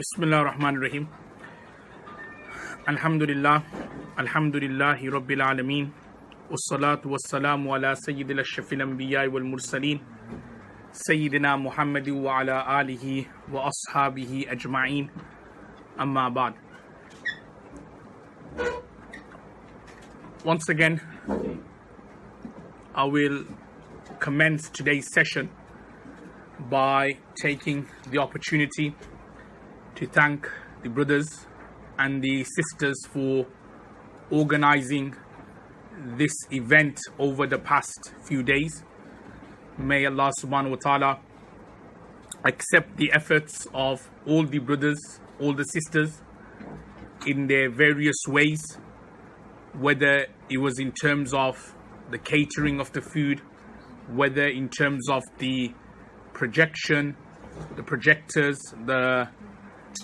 Bismillah ar-Rahman ar-Rahim. Alhamdulillah. Alhamdulillahi Rabbil Alameen. Wassalatu wassalamu ala Sayyidil Ashafil Anbiya wal Mursaleen. Sayyidina Muhammadi wa ala alihi wa ashabihi ajma'een. Amma ba'd. Once again, I will commence today's session by taking the opportunity to thank the brothers and the sisters for organizing this event over the past few days. May Allah subhanahu wa ta'ala accept the efforts of all the brothers, all the sisters in their various ways, whether it was in terms of the catering of the food, whether in terms of the projection, the projectors, the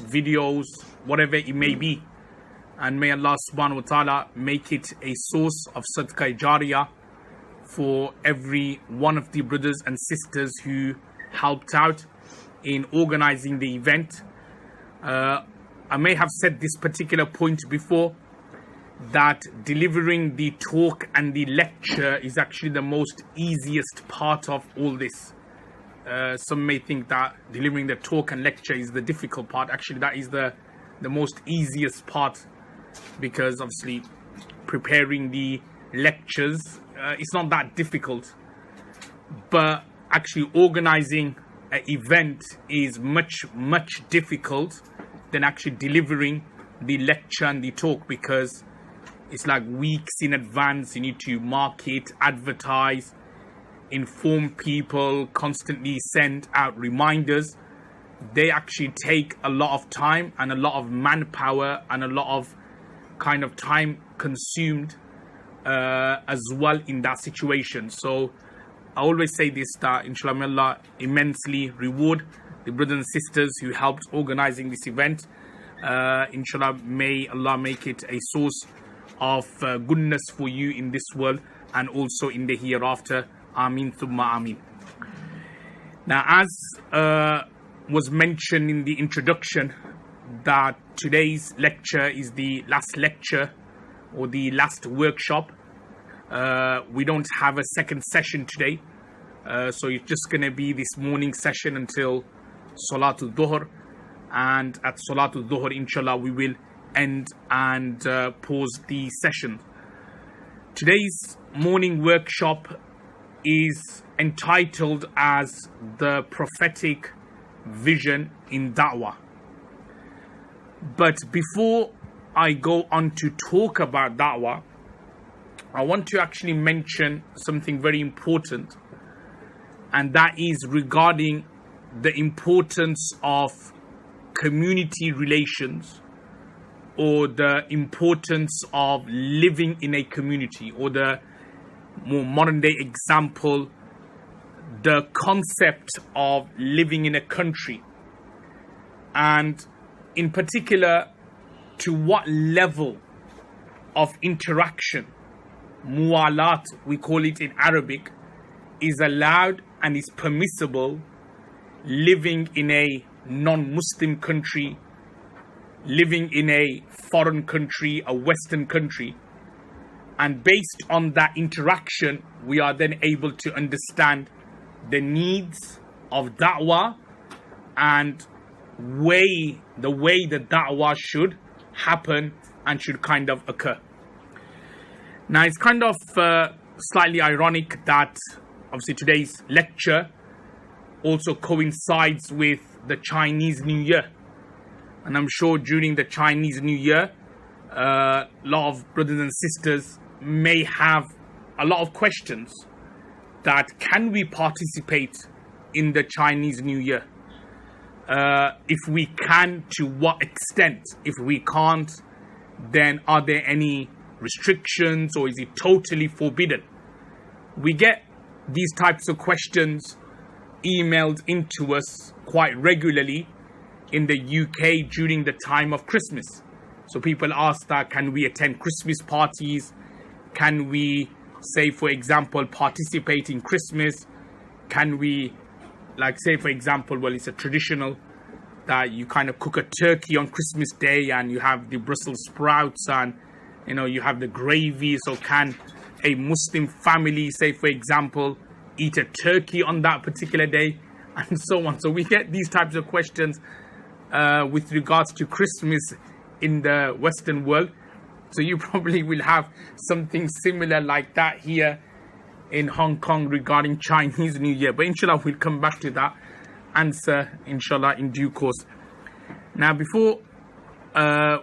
videos, whatever it may be. And may Allah subhanahu wa ta'ala make it a source of sadaqah jariyah for every one of the brothers and sisters who helped out in organizing the event. I may have said this particular point before, that delivering the talk and the lecture is actually the most easiest part of all this. Some may think that delivering the talk and lecture is the difficult part. Actually, that is the most easiest part, because obviously preparing the lectures, it's not that difficult. But actually organizing an event is much difficult than actually delivering the lecture and the talk, because it's like weeks in advance. You need to market, advertise, inform people, constantly send out reminders. They actually take a lot of time and a lot of manpower and a lot of kind of time consumed as well in that situation. So I always say this, that inshallah may Allah immensely reward the brothers and sisters who helped organizing this event. Inshallah may Allah make it a source of goodness for you in this world and also in the hereafter. Ameen thumma ameen. Now, as was mentioned in the introduction, that today's lecture is the last lecture or the last workshop. We don't have a second session today, so it's just going to be this morning session until Salatul Dhuhr, and at Salatul Dhuhr inshallah we will end and pause the session. Today's morning workshop is entitled as the Prophetic Vision in Dawah. But before I go on to talk about Dawah, I want to actually mention something very important, and that is regarding the importance of community relations, or the importance of living in a community, or the more modern day example, the concept of living in a country, and in particular to what level of interaction, muwalat we call it in Arabic, is allowed and is permissible living in a non-Muslim country, living in a foreign country, a Western country. And based on that interaction, we are then able to understand the needs of da'wah and the way that da'wah should happen and should kind of occur. Now, it's kind of slightly ironic that obviously today's lecture also coincides with the Chinese New Year. And I'm sure during the Chinese New Year, a lot of brothers and sisters may have a lot of questions that can we participate in the Chinese New Year? If we can, to what extent? If we can't, then are there any restrictions, or is it totally forbidden? We get these types of questions emailed into us quite regularly in the UK during the time of Christmas. So people ask that, can we attend Christmas parties? Can we, say for example, participate in Christmas? Can we, like say for example, well, it's a traditional that you kind of cook a turkey on Christmas Day and you have the Brussels sprouts and, you know, you have the gravy. So can a Muslim family, say, for example, eat a turkey on that particular day? And so on. So we get these types of questions with regards to Christmas in the Western world. So you probably will have something similar like that here in Hong Kong regarding Chinese New Year. But inshallah, we'll come back to that answer, inshallah, in due course. Now, before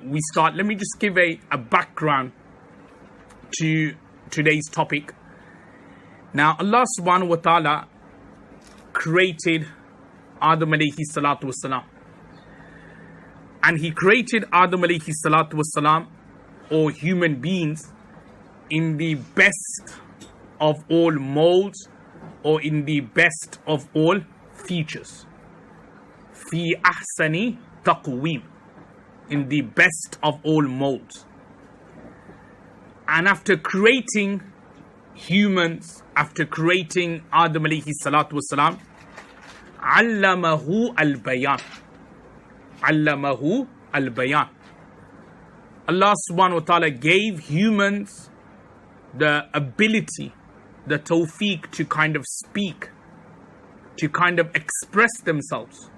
we start, let me just give a background to today's topic. Now, Allah subhanahu wa ta'ala created Adam alayhi salatu wasalam. And he created Adam alayhi salatu wasalam, or human beings, in the best of all molds, or in the best of all features. Fi ahsani taqweem, in the best of all molds. And after creating humans, after creating Adam alayhi salatu wasalam, allamahu al-bayan. Allamahu al-bayan. Allah subhanahu wa ta'ala gave humans the ability, the tawfiq to kind of speak, to kind of express themselves.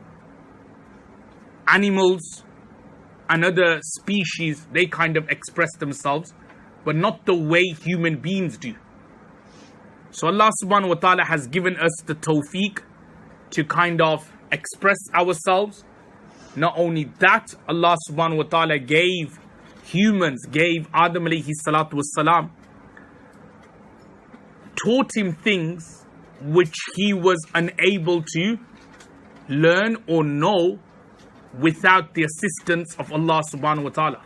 Animals and other species, they kind of express themselves, but not the way human beings do. So Allah subhanahu wa ta'ala has given us the tawfiq to kind of express ourselves. Not only that, Allah subhanahu wa ta'ala gave humans, gave Adam alayhi salatu wassalam, taught him things which he was unable to learn or know without the assistance of Allah subhanahu wa ta'ala.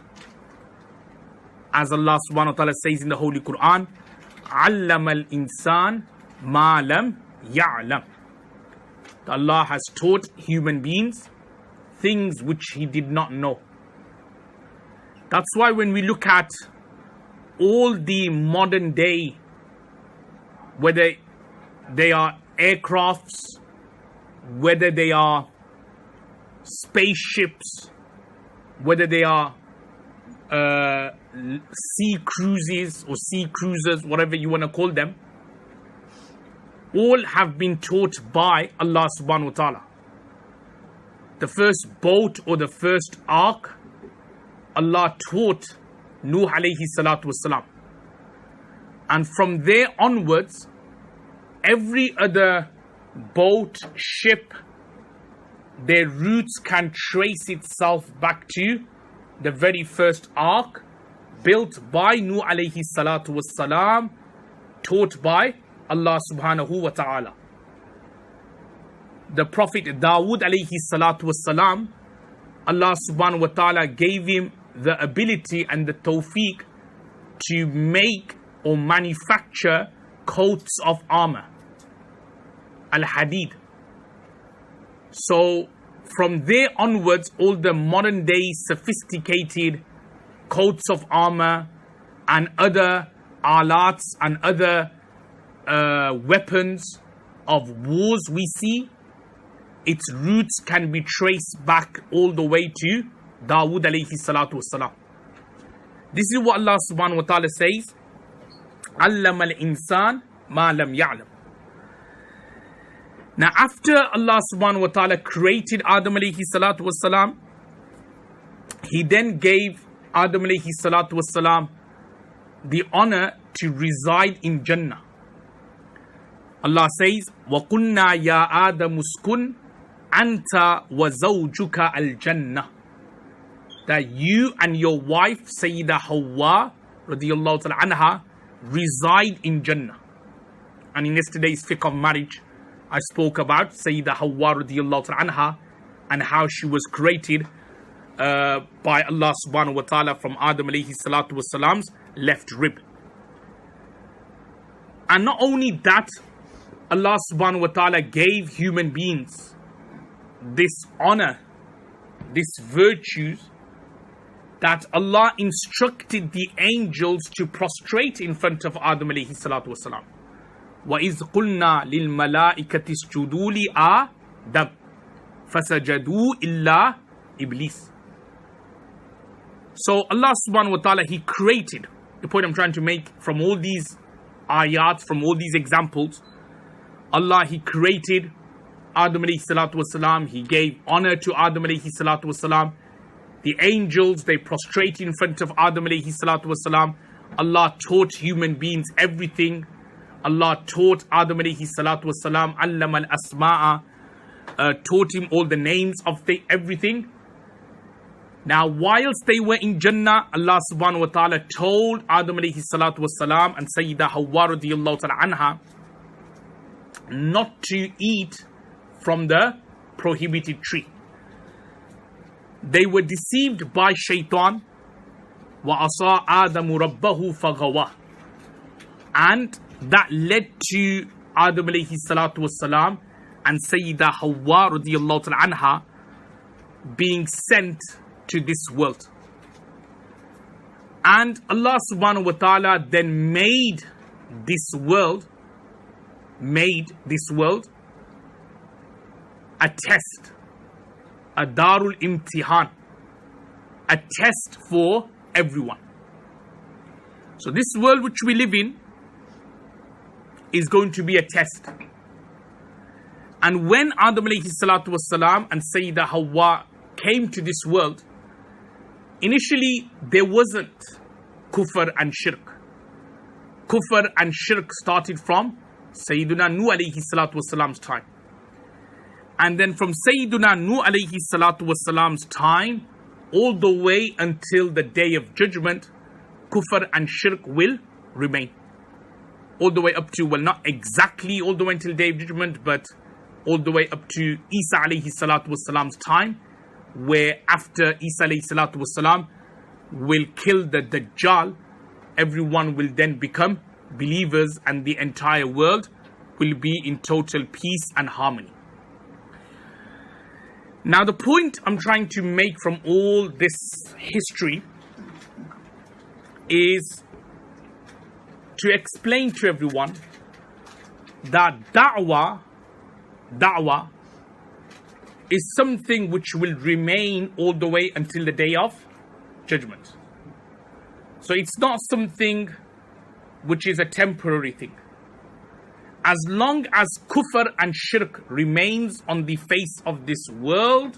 As Allah subhanahu wa ta'ala says in the Holy Quran, عَلَّمَ الْإِنسَانِ مَا لَمْ يَعْلَمْ. Allah has taught human beings things which he did not know. That's why when we look at all the modern day, whether they are aircrafts, whether they are spaceships, whether they are sea cruises or sea cruisers, whatever you want to call them, all have been taught by Allah subhanahu wa ta'ala. The first boat or the first ark, Allah taught Nuh alayhi salatu wasalam. And from there onwards, every other boat, ship, their roots can trace itself back to the very first ark built by Nuh alayhi salatu wasalam, taught by Allah subhanahu wa ta'ala. The Prophet Dawud alayhi salatu wasalam, Allah subhanahu wa ta'ala gave him the ability and the tawfiq to make or manufacture coats of armor, al-hadid. So from there onwards, all the modern day sophisticated coats of armor and other alats and other weapons of wars we see, its roots can be traced back all the way to Dawud alayhi salatu wasalam. This is what Allah subhanahu wa ta'ala says, Allama al-insan ma lam ya'lam. Now after Allah subhanahu wa ta'ala created Adam alayhi salatu wasalam, he then gave Adam alayhi salatu wasalam the honor to reside in Jannah. Allah says, وَقُلْنَا يَا آدَمُ اسْكُنْ أَنْتَ وَزَوْجُكَ الْجَنَّةِ. That you and your wife, Sayyida Hawa, radiyallahu ta'ala anha, reside in Jannah. And in yesterday's fiqh of marriage, I spoke about Sayyida Hawa, radiyallahu ta'ala anha, and how she was created by Allah subhanahu wa ta'ala from Adam alayhi salatu wasalam's left rib. And not only that, Allah subhanahu wa ta'ala gave human beings this honor, this virtues, that Allah instructed the angels to prostrate in front of Adam alayhi salatu wasalam. وَإِذْ قُلْنَا لِلْمَلَائِكَةِ اسْجُدُوا لِآدَمَ فَسَجَدُوا إِلَّا إِبْلِيسَ. So Allah subhanahu wa ta'ala, He created, the point I'm trying to make from all these ayats, from all these examples, Allah, He created Adam alayhi salatu wasalam. He gave honor to Adam alayhi salatu wasalam. The angels, they prostrated in front of Adam alayhi salatu wasalam. Allah taught human beings everything. Allah taught Adam alayhi salatu wasalam, allama al-asma'a, taught him all the names of everything. Now, whilst they were in Jannah, Allah subhanahu wa ta'ala told Adam alayhi salatu wasalam and Sayyidah Hawwa radiyallahu ta'ala anha not to eat from the prohibited tree. They were deceived by shaitan. وَعَصَىٰ آدَمُ رَبَّهُ فَغَوَىٰ. And that led to Adam alayhi salatu wasalam and Sayyidah Hawwa radiyallahu ta'ala anha being sent to this world. And Allah subhanahu wa ta'ala then made this world a test, a Darul Imtihan, a test for everyone. So this world which we live in is going to be a test. And when Adam alayhi salatu wasalam and Sayyidah Hawwa came to this world, initially there wasn't kufr and shirk. Kufr and shirk started from Sayyiduna Nuh alayhi salatu wasalam's time. And then from Sayyiduna Nuh alayhi salatu wasalam's time all the way until the day of judgment, kufr and shirk will remain. All the way up to, well, not exactly all the way until the day of judgment, but all the way up to Isa alayhi salatu wasalam's time, where after Isa alayhi salatu wasalam will kill the Dajjal, everyone will then become believers and the entire world will be in total peace and harmony. Now, the point I'm trying to make from all this history is to explain to everyone that Dawah is something which will remain all the way until the day of judgment. So it's not something which is a temporary thing. As long as kufr and shirk remains on the face of this world,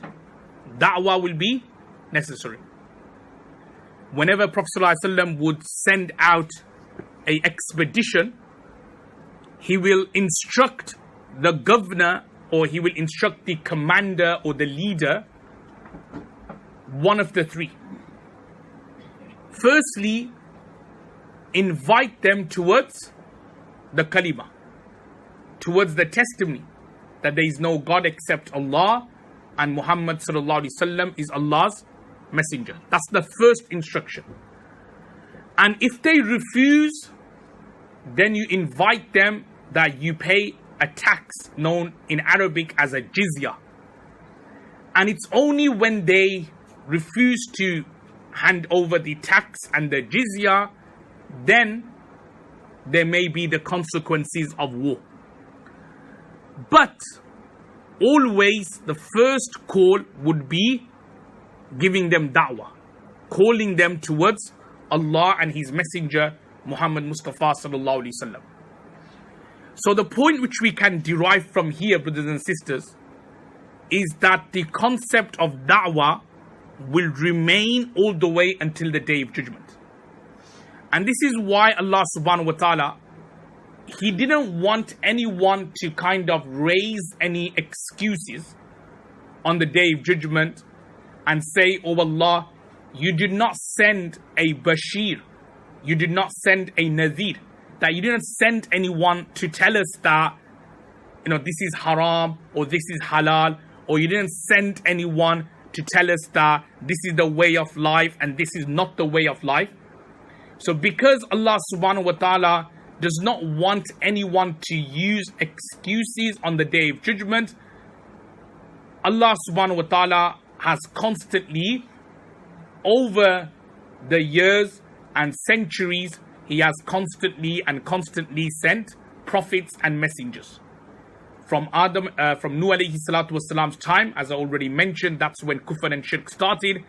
da'wah will be necessary. Whenever Prophet ﷺ would send out an expedition, he will instruct the governor, or he will instruct the commander or the leader, one of the three. Firstly, invite them towards the kalima, towards the testimony that there is no God except Allah and Muhammad sallallahu alaihi wasallam is Allah's messenger. That's the first instruction. And if they refuse, then you invite them that you pay a tax known in Arabic as a jizya. And it's only when they refuse to hand over the tax and the jizya, then there may be the consequences of war. But always the first call would be giving them da'wah, calling them towards Allah and His Messenger Muhammad Mustafa sallallahu alaihi wasallam. So the point which we can derive from here, brothers and sisters, is that the concept of da'wah will remain all the way until the day of judgment. And this is why Allah subhanahu wa ta'ala, He didn't want anyone to kind of raise any excuses on the day of judgment and say, oh Allah, you did not send a Bashir, you did not send a Nazir, that you didn't send anyone to tell us that, this is haram or this is halal, or you didn't send anyone to tell us that this is the way of life and this is not the way of life. So because Allah subhanahu wa ta'ala does not want anyone to use excuses on the day of judgment, Allah subhanahu wa ta'ala has constantly, over the years and centuries, He has constantly sent prophets and messengers. from from Nuh alayhi salatu wasalam's time, as I already mentioned, that's when kufr and shirk started,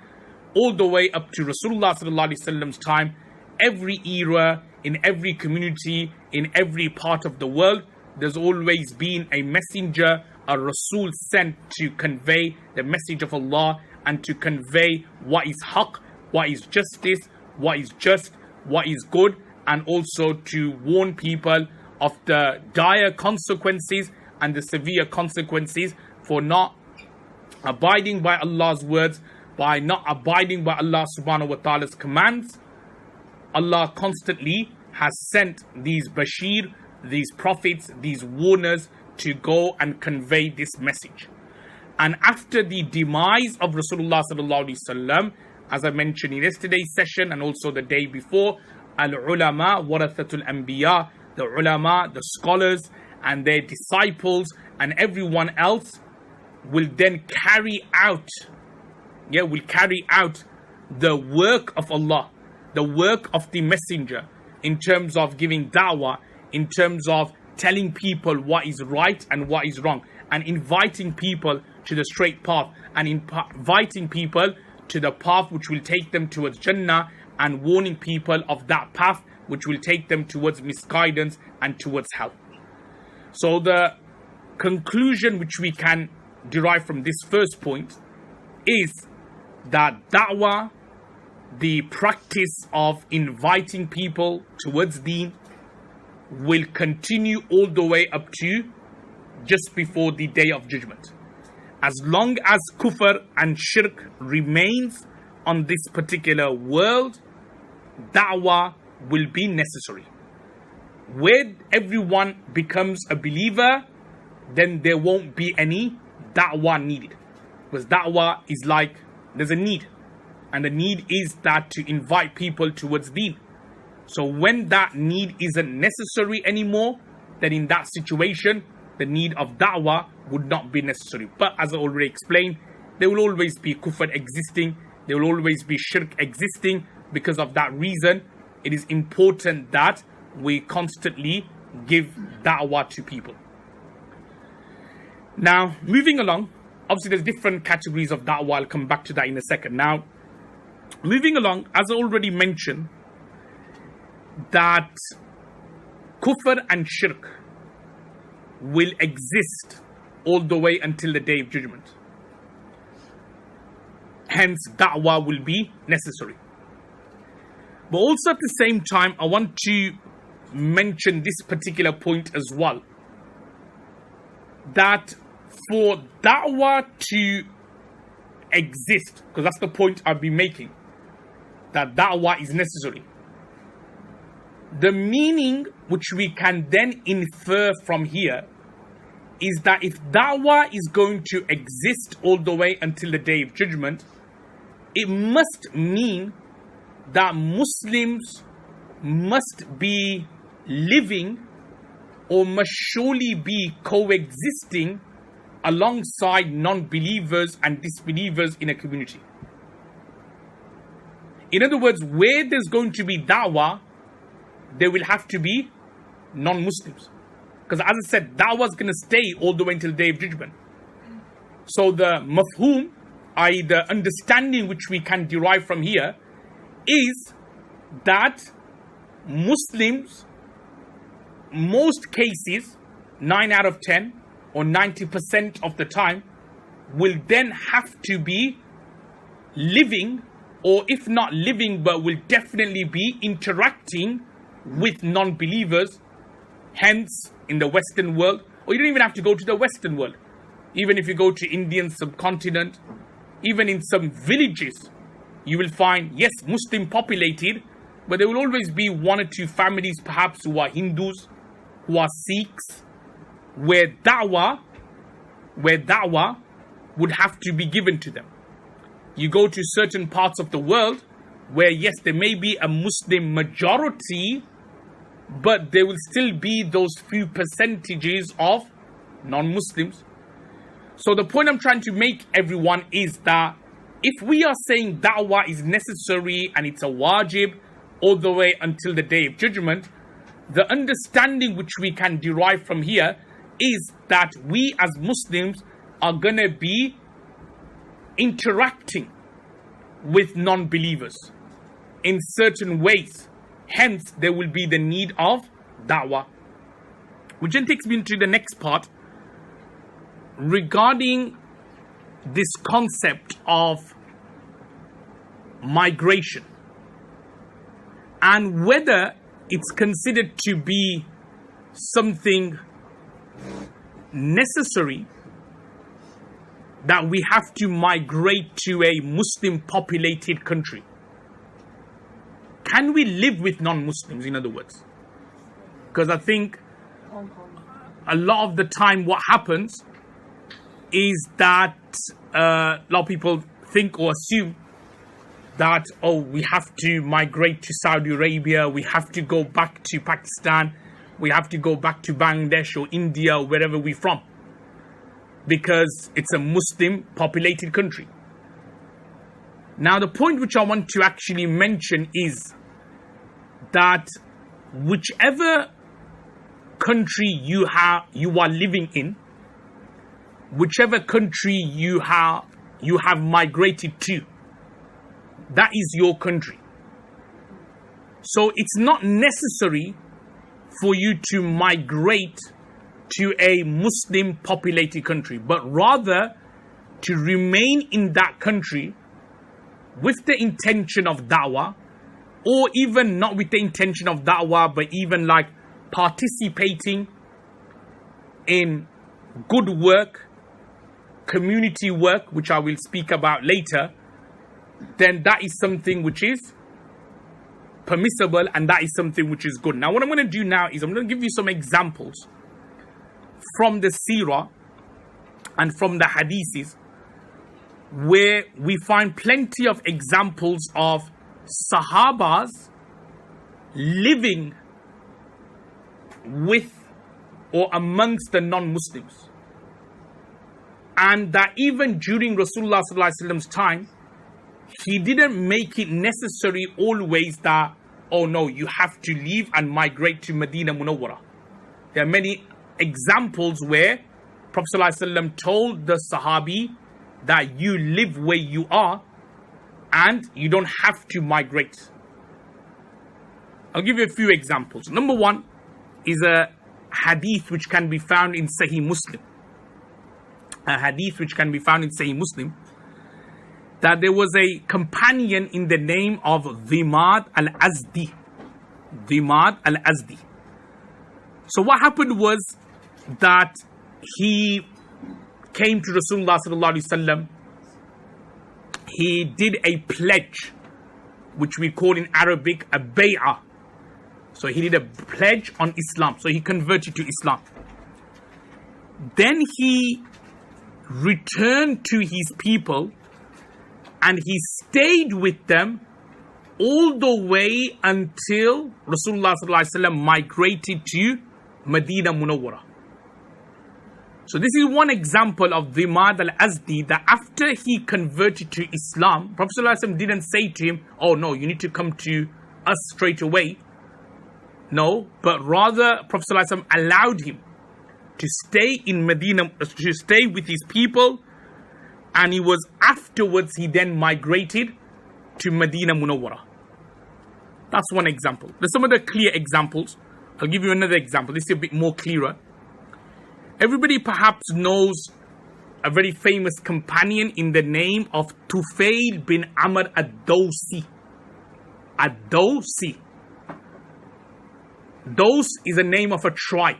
all the way up to Rasulullah sallallahu alaihi wasallam's time. Every era, in every community, in every part of the world, there's always been a messenger, a Rasul sent to convey the message of Allah and to convey what is haqq, what is justice, what is just, what is good, and also to warn people of the dire consequences and the severe consequences for not abiding by Allah's words, by not abiding by Allah subhanahu wa ta'ala's commands. Allah constantly has sent these bashir, these prophets, these warners to go and convey this message. And after the demise of Rasulullah sallallahu alaihi wasallam, as I mentioned in yesterday's session and also the day before, al-ulama warathatul anbiya, the ulama, the scholars and their disciples and everyone else will then carry out the work of Allah, the work of the messenger, in terms of giving da'wah, in terms of telling people what is right and what is wrong, and inviting people to the straight path, and inviting people to the path which will take them towards Jannah, and warning people of that path which will take them towards misguidance and towards hell. So the conclusion which we can derive from this first point is that da'wah, the practice of inviting people towards deen, will continue all the way up to just before the Day of Judgment. As long as kufr and shirk remains on this particular world, da'wah will be necessary. Where everyone becomes a believer, then there won't be any da'wah needed. Because da'wah is like, there's a need. And the need is that to invite people towards deen. So when that need isn't necessary anymore, then in that situation, the need of da'wah would not be necessary. But as I already explained, there will always be kufr existing. There will always be shirk existing. Because of that reason, it is important that we constantly give da'wah to people. Now, moving along, obviously there's different categories of da'wah. I'll come back to that in a second. Now, moving along, as I already mentioned, that kufr and shirk will exist all the way until the Day of Judgment. Hence, da'wah will be necessary. But also at the same time, I want to mention this particular point as well. That for da'wah to exist, because that's the point I've been making, that da'wah is necessary. The meaning which we can then infer from here is that if da'wah is going to exist all the way until the Day of Judgment, it must mean that Muslims must be living or must surely be coexisting alongside non-believers and disbelievers in a community. In other words, where there's going to be da'wah, there will have to be non-Muslims. Because as I said, da'wah is going to stay all the way until the Day of Judgment. So the mafhum, i.e. the understanding which we can derive from here, is that Muslims, most cases, 9 out of 10 or 90% of the time, will then have to be living, or if not living, but will definitely be interacting with non-believers. Hence, in the Western world, or you don't even have to go to the Western world, even if you go to Indian subcontinent, even in some villages, you will find, yes, Muslim populated, but there will always be 1 or 2 families perhaps who are Hindus, who are Sikhs, where da'wah would have to be given to them. You go to certain parts of the world where, yes, there may be a Muslim majority, but there will still be those few percentages of non-Muslims. So the point I'm trying to make, everyone, is that if we are saying da'wah is necessary and it's a wajib all the way until the Day of Judgment, the understanding which we can derive from here is that we as Muslims are going to be interacting with non-believers in certain ways. Hence, there will be the need of da'wah. Which then takes me into the next part regarding this concept of migration and whether it's considered to be something necessary that we have to migrate to a Muslim populated country. Can we live with non-Muslims, in other words? Because I think a lot of the time what happens is that a lot of people think or assume that, oh, we have to migrate to Saudi Arabia, we have to go back to Pakistan, we have to go back to Bangladesh or India or wherever we're from, because it's a Muslim populated country. Now, the point which I want to actually mention is that whichever country you are living in, whichever country you have migrated to, that is your country. So it's not necessary for you to migrate to a Muslim populated country, but rather to remain in that country with the intention of da'wah, or even not with the intention of da'wah, but even like participating in good work, community work, which I will speak about later. Then that is something which is permissible, and that is something which is good. Now, what I'm going to do now is I'm going to give you some examples from the seerah and from the hadiths where we find plenty of examples of Sahabas living with or amongst the non-Muslims, and that even during Rasulullah sallallahu alaihi wasallam's time, he didn't make it necessary always that, oh no, you have to leave and migrate to Medina Munawwara. There are many examples where Prophet sallallahu alaihi wasallam told the Sahabi that you live where you are and you don't have to migrate. I'll give you a few examples. Number one is a hadith which can be found in Sahih Muslim. A hadith which can be found in Sahih Muslim, that there was a companion in the name of Dhimad al-Azdi. Dhimad al-Azdi. So what happened was that he came to Rasulullah sallallahu alaihi wasallam. He did a pledge, which we call in Arabic a bay'ah. So he did a pledge on Islam. So he converted to Islam. Then he returned to his people and he stayed with them all the way until Rasulullah sallallahu alaihi wasallam migrated to Medina Munawwara. So this is one example of Dhimad al-Azdi, that after he converted to Islam, Prophet sallallahu alaihi wasallam didn't say to him, oh no, you need to come to us straight away. No, but rather Prophet sallallahu alaihi wasallam allowed him to stay in Medina, to stay with his people, and he was afterwards, he then migrated to Medina Munawwara. That's one example. There's some other clear examples. I'll give you another example. This is a bit more clearer. Everybody perhaps knows a very famous companion in the name of Tufail bin Amr ad-Dawsi. Ad-Dawsi. Daws is a name of a tribe.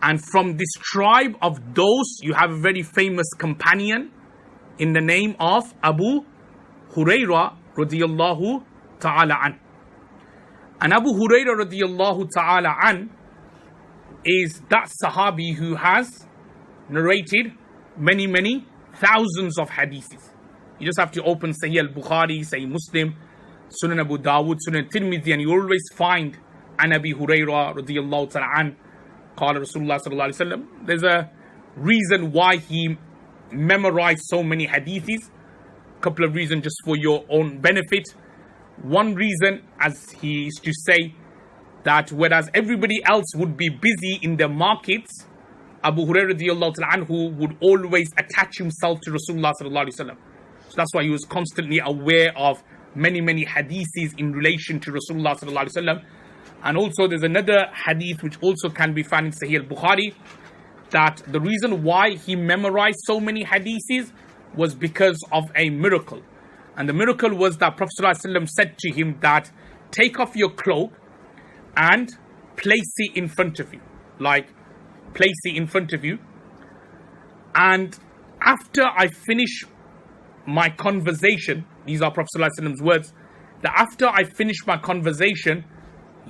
And from this tribe of Daws, you have a very famous companion in the name of Abu Hurairah radiyallahu ta'ala an. And Abu Hurairah radiyallahu ta'ala an is that Sahabi who has narrated many thousands of hadiths. You just have to open Sahih al-Bukhari, Sahih Muslim, Sunan Abu Dawud, Sunan Tirmidhi, and you always find an Abi Hurairah radiyallahu ta'ala an, Qala Rasulullah sallallahu alaihi wasallam. There's a reason why he memorized so many hadiths. A couple of reasons just for your own benefit. One reason, as he used to say, that whereas everybody else would be busy in their markets, Abu Hurairah radiallahu ta'ala anhu would always attach himself to Rasulullah sallallahu alaihi wasallam. So that's why he was constantly aware of many hadiths in relation to Rasulullah sallallahu alaihi wasallam. And also there's another hadith which also can be found in Sahih al-Bukhari, that the reason why he memorized so many hadiths was because of a miracle. And the miracle was that Prophet sallallahu alaihi wasallam said to him that, take off your cloak and place it in front of you. Like, place it in front of you. And after I finish my conversation, these are Prophet sallallahu alaihi wasallam's words, that after I finish my conversation,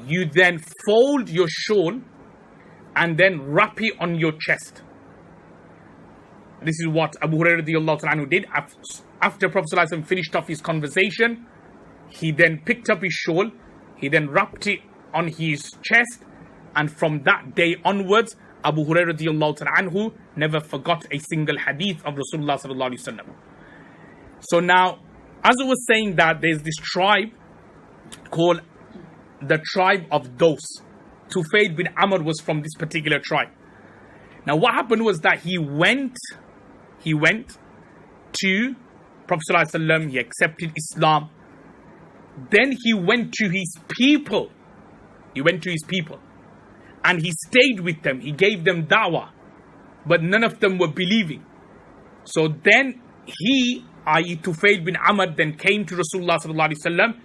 you then fold your shawl and then wrap it on your chest. This is what Abu Hurairah radiallahu ta'ala anhu did. After Prophet sallallahu alaihi wasallam finished off his conversation, he then picked up his shawl, he then wrapped it on his chest, and from that day onwards, Abu Hurairah radiallahu ta'ala anhu never forgot a single hadith of Rasulullah sallallahu alaihi wasallam. So now, as I was saying, that there's this tribe called the tribe of Daws. Tufail bin Amr was from this particular tribe. Now what happened was that he went to Prophet sallallahu alaihi wasallam, he accepted Islam. Then he went to his people. And he stayed with them. He gave them dawah. But none of them were believing. So then he, i.e. Tufail bin Amr, then came to Rasulullah sallallahu alaihi wasallam,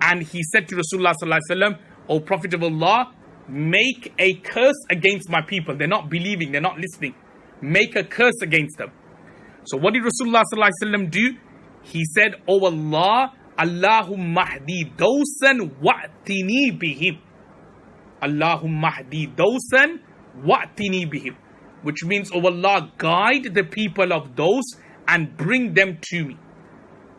and he said to Rasulullah sallallahu alaihi wasallam, O Prophet of Allah, make a curse against my people. They're not believing, they're not listening. Make a curse against them. So what did Rasulullah sallallahu alaihi wasallam do? He said, O Allah, Allahumma hdi dawsan wa'tini bihim. Allahumma hdi dawsan wa'tini bihim. Which means, O Allah, guide the people of Daws and bring them to me.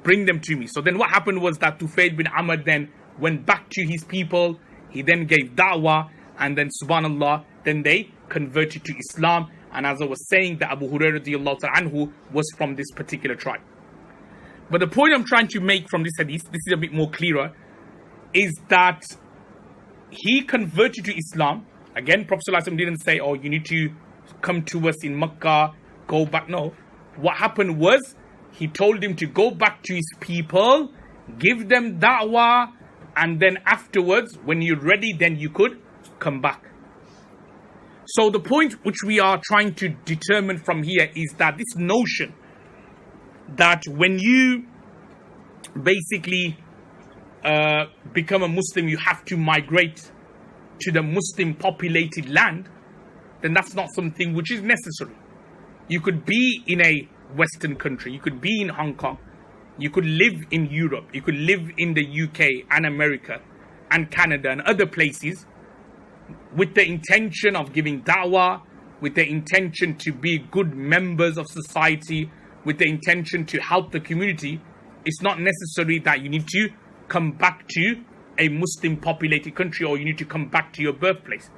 Bring them to me. So then what happened was that Tufail bin Amr then went back to his people. He then gave da'wah, and then subhanallah, then they converted to Islam. And as I was saying, that Abu Hurairah radiallahu ta'ala anhu was from this particular tribe. But the point I'm trying to make from this hadith, this is a bit more clearer, is that he converted to Islam. Again, Prophet sallallahu alaihi wasallam didn't say, oh, you need to come to us in Makkah, go back. No. What happened was, he told him to go back to his people, give them da'wah, and then afterwards, when you're ready, then you could come back. So the point which we are trying to determine from here is that this notion that when you basically become a Muslim, you have to migrate to the Muslim populated land, then that's not something which is necessary. You could be in a Western country, you could be in Hong Kong, you could live in Europe, you could live in the UK and America and Canada and other places with the intention of giving da'wah, with the intention to be good members of society, with the intention to help the community. It's not necessary that you need to come back to a Muslim populated country, or you need to come back to your birthplace.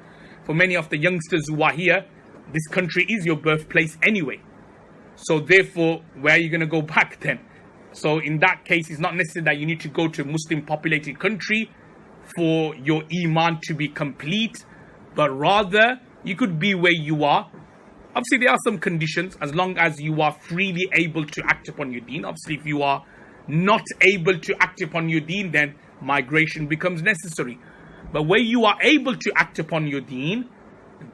For many of the youngsters who are here, this country is your birthplace anyway. So therefore, where are you going to go back then? So in that case, it's not necessary that you need to go to a Muslim populated country for your iman to be complete, but rather you could be where you are. Obviously, there are some conditions, as long as you are freely able to act upon your deen. Obviously, if you are not able to act upon your deen, then migration becomes necessary. But where you are able to act upon your deen,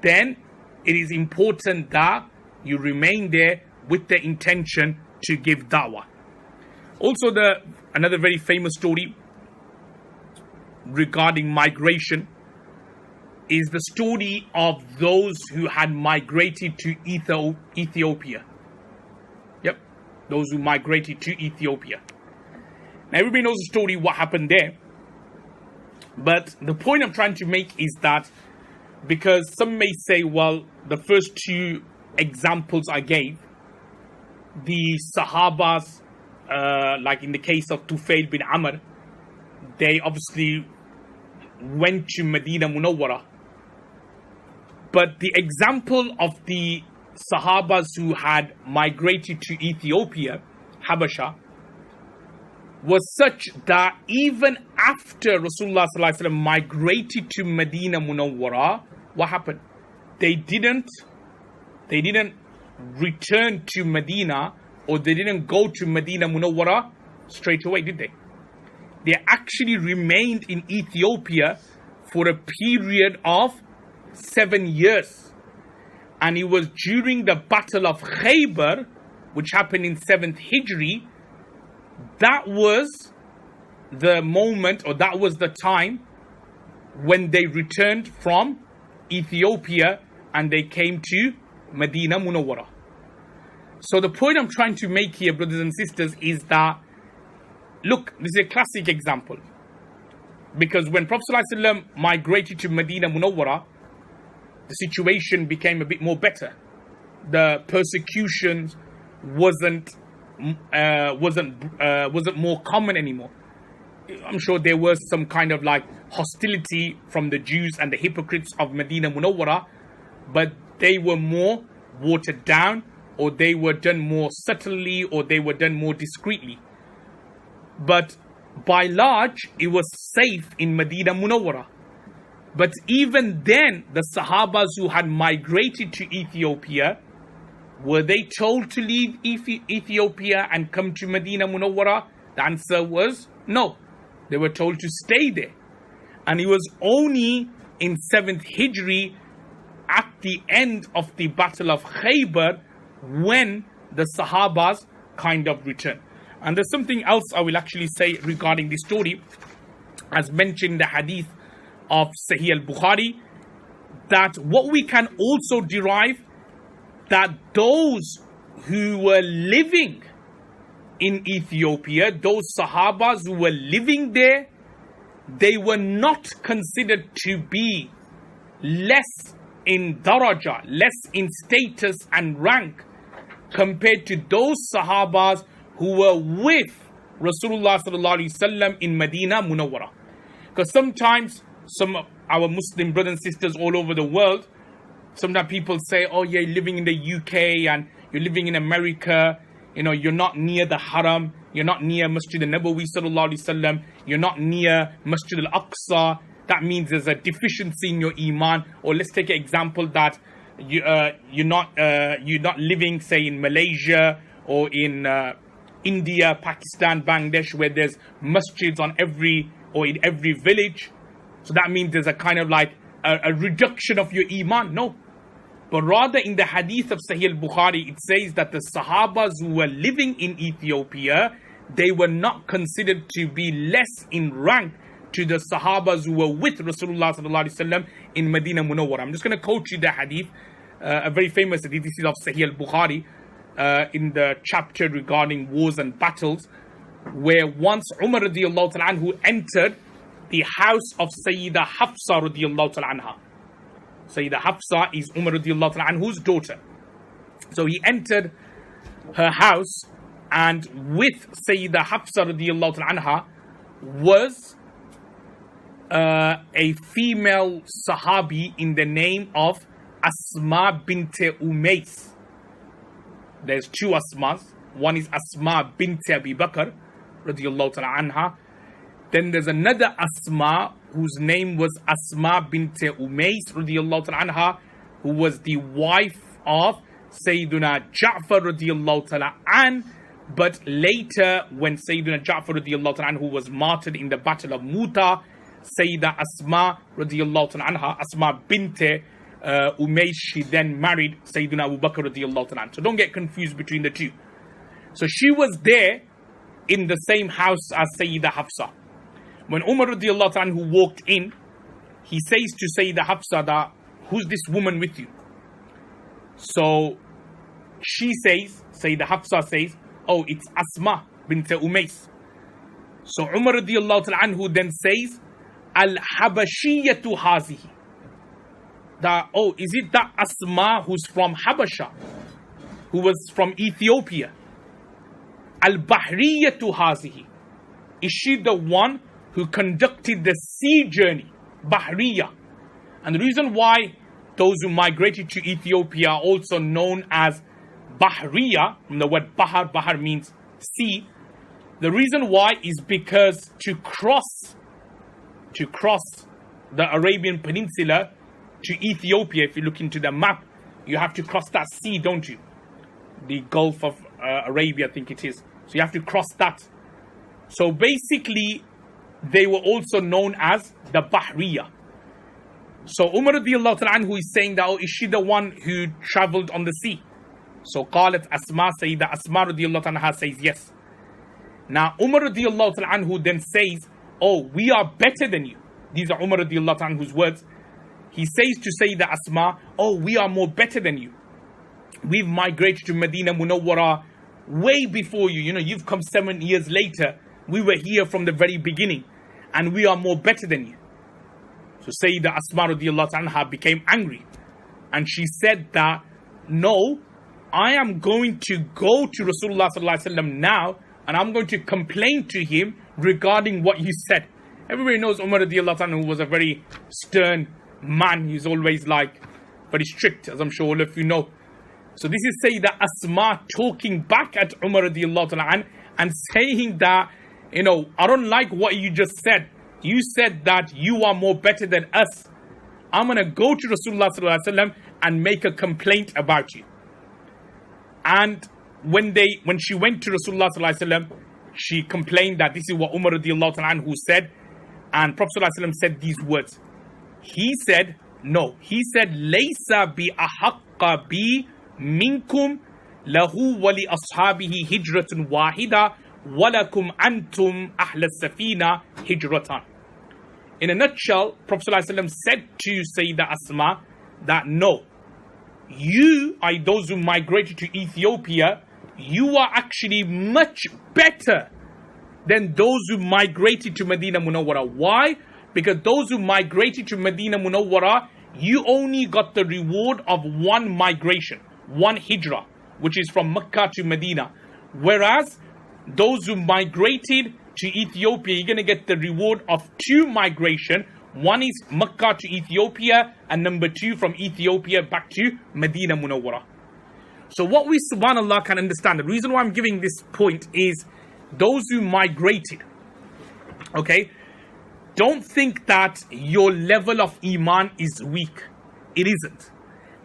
then it is important that you remain there with the intention to give da'wah. Also, another very famous story regarding migration is the story of those who had migrated to Ethiopia. Yep, those who migrated to Ethiopia. Now, everybody knows the story, what happened there. But the point I'm trying to make is that, because some may say, well, the first two examples I gave, the Sahabas, like in the case of Tufail bin Amr, they obviously went to Medina Munawwara. But the example of the Sahabas who had migrated to Ethiopia, Habasha, was such that even after Rasulullah sallallahu alaihi wasallam migrated to Medina Munawwara, what happened? They didn't return to Medina, or they didn't go to Medina Munawwara straight away, did they? They actually remained in Ethiopia for a period of 7 years. And it was during the Battle of Khaybar, which happened in 7th Hijri, that was the moment, or that was the time when they returned from Ethiopia and they came to Medina Munawwara. So the point I'm trying to make here, brothers and sisters, is that, look, this is a classic example. Because when Prophet ﷺ migrated to Medina Munawwara, the situation became a bit more better. The persecution wasn't more common anymore. I'm sure there was some kind of like hostility from the Jews and the hypocrites of Medina Munawwara, but they were more watered down, or they were done more subtly, or they were done more discreetly. But by large, it was safe in Medina Munawwara. But even then, the Sahabas who had migrated to Ethiopia, were they told to leave Ethiopia and come to Medina Munawwara? The answer was no. They were told to stay there. And it was only in 7th Hijri, at the end of the Battle of Khaybar, when the Sahabas kind of returned. And there's something else I will actually say regarding this story, as mentioned in the hadith of Sahih al-Bukhari, that what we can also derive, that those who were living in Ethiopia, those Sahabas who were living there, they were not considered to be less in daraja, less in status and rank, compared to those Sahabas who were with Rasulullah sallallahu alaihi wasallam in Medina Munawwara. Because sometimes some of our Muslim brothers and sisters all over the world, sometimes people say, oh yeah, you're living in the UK and you're living in America, you know, you're not near the Haram, you're not near Masjid al-Nabawi sallallahu alaihi wasallam, you're not near Masjid al-Aqsa. That means there's a deficiency in your iman. Or let's take an example that you're not living, say, in Malaysia or in India, Pakistan, Bangladesh, where there's masjids on in every village. So that means there's a kind of like a reduction of your iman. No. But rather in the hadith of Sahih al-Bukhari, it says that the Sahabas who were living in Ethiopia, they were not considered to be less in rank to the Sahabas who were with Rasulullah sallallahu alaihi wasallam in Medina Munawwara. I'm just going to quote you the hadith, a very famous hadith. This is of Sahih al-Bukhari, in the chapter regarding wars and battles, where once Umar radiallahu ta'ala anhu entered the house of Sayyida Hafsa radiallahu ta'ala anha. Sayyida Hafsa is Umar radiallahu ta'ala anhu's daughter. So he entered her house, and with Sayyida Hafsa radiallahu ta'ala anha was a female Sahabi in the name of Asma bint Umays. There's two Asmas. One is Asma bint Abi Bakr radiallahu ta'ala anha. Then there's another Asma whose name was Asma bint Umays radiallahu ta'ala anha, who was the wife of Sayyiduna Ja'far radiallahu ta'ala an. But later, when Sayyiduna Ja'far radiallahu ta'ala anhu was martyred in the Battle of Muta, Sayyida Asma radiallahu ta'ala anha, Asma bint Umays, she then married Sayyiduna Abu Bakr radiallahu ta'ala anhu. So don't get confused between the two. So she was there in the same house as Sayyida Hafsa. When Umar radiallahu ta'ala anhu walked in, he says to Sayyida Hafsa that, who's this woman with you? So she says, Sayyida Hafsa says, oh, it's Asma bint Umays. So Umar radiallahu ta'ala anhu then says, Al-Habashiyatu hazihi. That, oh, is it that Asma who's from Habasha, who was from Ethiopia? Al-Bahriyatu hazihi. Is she the one who conducted the sea journey? Bahriya. And the reason why those who migrated to Ethiopia are also known as Bahriya, from the word Bahar means sea. The reason why is because to cross to cross the Arabian Peninsula to Ethiopia, if you look into the map, you have to cross that sea, don't you? The Gulf of Arabia, I think it is. So you have to cross that. So basically, they were also known as the Bahriya. So Umar radiallahu ta'ala anhu is saying that, oh, is she the one who traveled on the sea? So qalat Asma, Sayyidah Asma radiallahu ta'ala anha says yes. Now Umar radiallahu ta'ala anhu then says, oh, we are better than you. These are Umar radiallahu ta'ala anhu's words. He says to Sayyidah Asma, oh, we are more better than you. We've migrated to Medina Munawwara way before you. You know, you've come 7 years later. We were here from the very beginning, and we are more better than you. So Sayyidah Asma radiallahu anha became angry, and she said that, no, I am going to go to Rasulullah sallallahu alaihi wasallam now, and I'm going to complain to him regarding what you said. Everybody knows Umar radiallahu anhu was a very stern man. He's always like very strict, as I'm sure all of you know. So this is Sayyidah Asma talking back at Umar radiallahu anhu and saying that, you know, I don't like what you just said. You said that you are more better than us. I'm going to go to Rasulullah sallallahu alaihi wasallam and make a complaint about you. And when she went to Rasulullah sallallahu alaihi wasallam, she complained that this is what Umar radiallahu anhu said. And Prophet sallallahu alaihi wasallam said these words. He said, no. He said, Laysa bi ahaqqa bi minkum lahu wa li ashabihi hijratun wahida walakum antum ahla safina hijratan. In a nutshell, Prophet ﷺ said to Sayyidah Asma that no, you are those who migrated to Ethiopia, you are actually much better than those who migrated to Medina Munawwara. Why? Because those who migrated to Medina Munawwara, you only got the reward of one migration, one hijrah, which is from Mecca to Medina. Whereas those who migrated to Ethiopia, you're going to get the reward of 2 migration. One is Mecca to Ethiopia, and number 2 from Ethiopia back to Medina Munawwara. So what we, subhanAllah, can understand, the reason why I'm giving this point is those who migrated, okay, don't think that your level of Iman is weak. It isn't.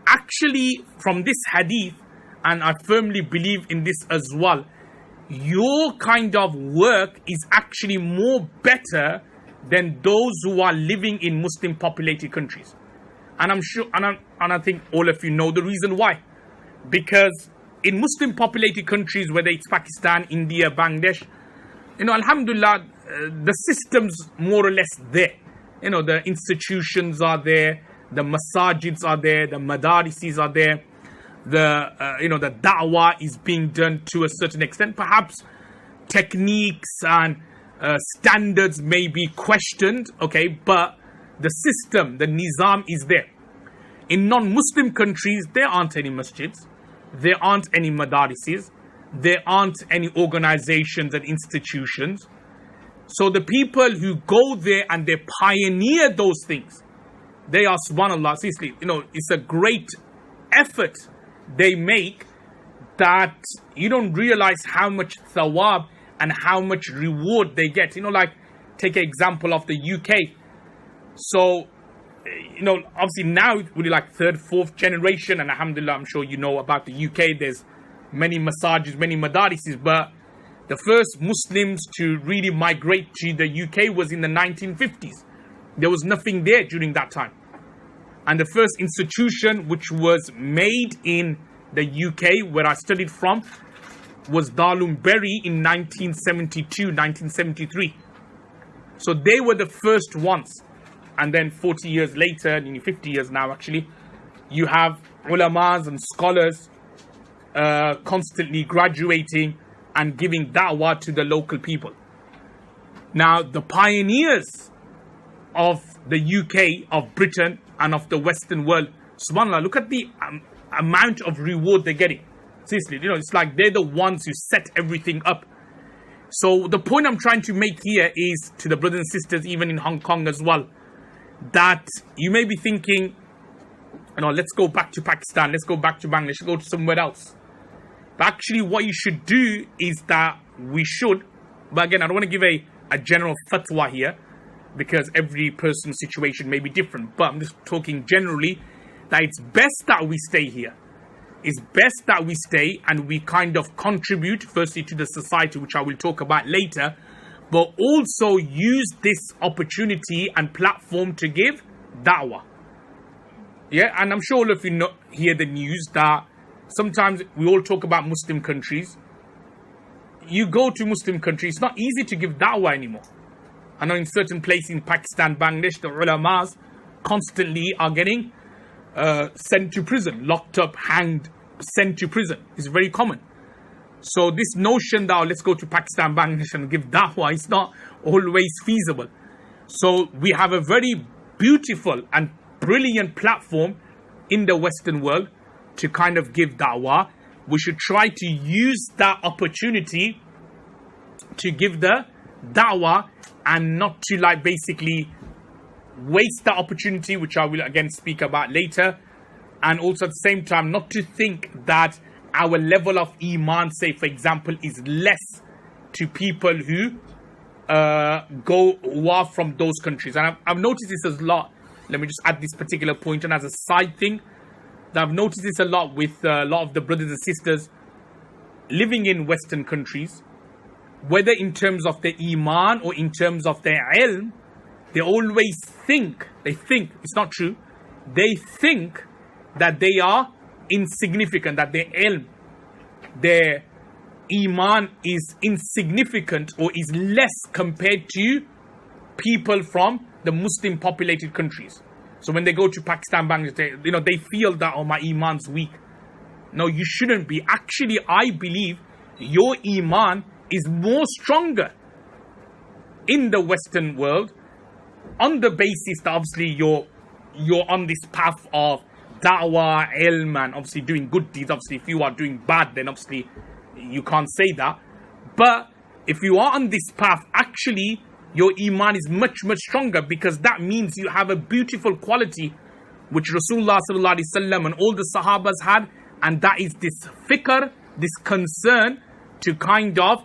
Actually, from this hadith, and I firmly believe in this as well, your kind of work is actually more better than those who are living in Muslim populated countries. And I'm sure, and I think all of you know the reason why. Because in Muslim populated countries, whether it's Pakistan, India, Bangladesh, you know, alhamdulillah, the system's more or less there. You know, the institutions are there, the masajids are there, the madarises are there. The da'wah is being done to a certain extent. Perhaps techniques and standards may be questioned, okay, but the system, the nizam is there. In non-Muslim countries, there aren't any masjids, there aren't any madarises, there aren't any organizations and institutions. So the people who go there and they pioneer those things, they are, subhanAllah, seriously, you know, it's a great effort they make that you don't realize how much thawab and how much reward they get. You know, like, take an example of the UK. So, you know, obviously now we're like 3rd, 4th generation, and alhamdulillah, I'm sure you know about the UK. There's many masajid, many madarises, but the first Muslims to really migrate to the UK was in the 1950s. There was nothing there during that time. And the first institution which was made in the UK, where I studied from, was Darul in 1972, 1973. So they were the first ones. And then 40 years later, 50 years now actually, you have ulamas and scholars constantly graduating and giving da'wah to the local people. Now, the pioneers of the UK, of Britain, and of the Western world, subhanAllah, look at the amount of reward they're getting. Seriously, you know, it's like they're the ones who set everything up. So the point I'm trying to make here is to the brothers and sisters, even in Hong Kong as well, that you may be thinking, you know, let's go back to Pakistan, let's go back to Bangladesh, let's go to somewhere else. But actually what you should do is that we should, but again, I don't want to give a general fatwa here, because every person's situation may be different. But I'm just talking generally that it's best that we stay here. It's best that we stay and we kind of contribute firstly to the society, which I will talk about later, but also use this opportunity and platform to give da'wah. Yeah, and I'm sure all of you hear the news that sometimes we all talk about Muslim countries. You go to Muslim countries, it's not easy to give da'wah anymore. I know in certain places in Pakistan, Bangladesh, the ulamas constantly are getting sent to prison, locked up, hanged, sent to prison. It's very common. So this notion that let's go to Pakistan, Bangladesh and give da'wah is not always feasible. So we have a very beautiful and brilliant platform in the Western world to kind of give da'wah. We should try to use that opportunity to give the da'wah and not to like basically waste that opportunity, which I will again speak about later. And also at the same time, not to think that our level of iman, say for example, is less to people who who are from those countries. And I've noticed this a lot. Let me just add this particular point and as a side thing, that I've noticed this a lot with a lot of the brothers and sisters living in Western countries, whether in terms of their iman or in terms of their ilm, they always think, it's not true, they think that they are insignificant, that their ilm, their iman is insignificant or is less compared to people from the Muslim populated countries. So when they go to Pakistan, Bangladesh, they feel that, oh, my iman's weak. No, you shouldn't be. Actually, I believe your iman is more stronger in the Western world on the basis that obviously you're on this path of da'wah, ilm, and obviously doing good deeds. Obviously, if you are doing bad, then obviously you can't say that. But if you are on this path, actually, your iman is much, much stronger, because that means you have a beautiful quality which Rasulullah sallallahu alaihi wasallam and all the Sahabas had, and that is this fikr, this concern to kind of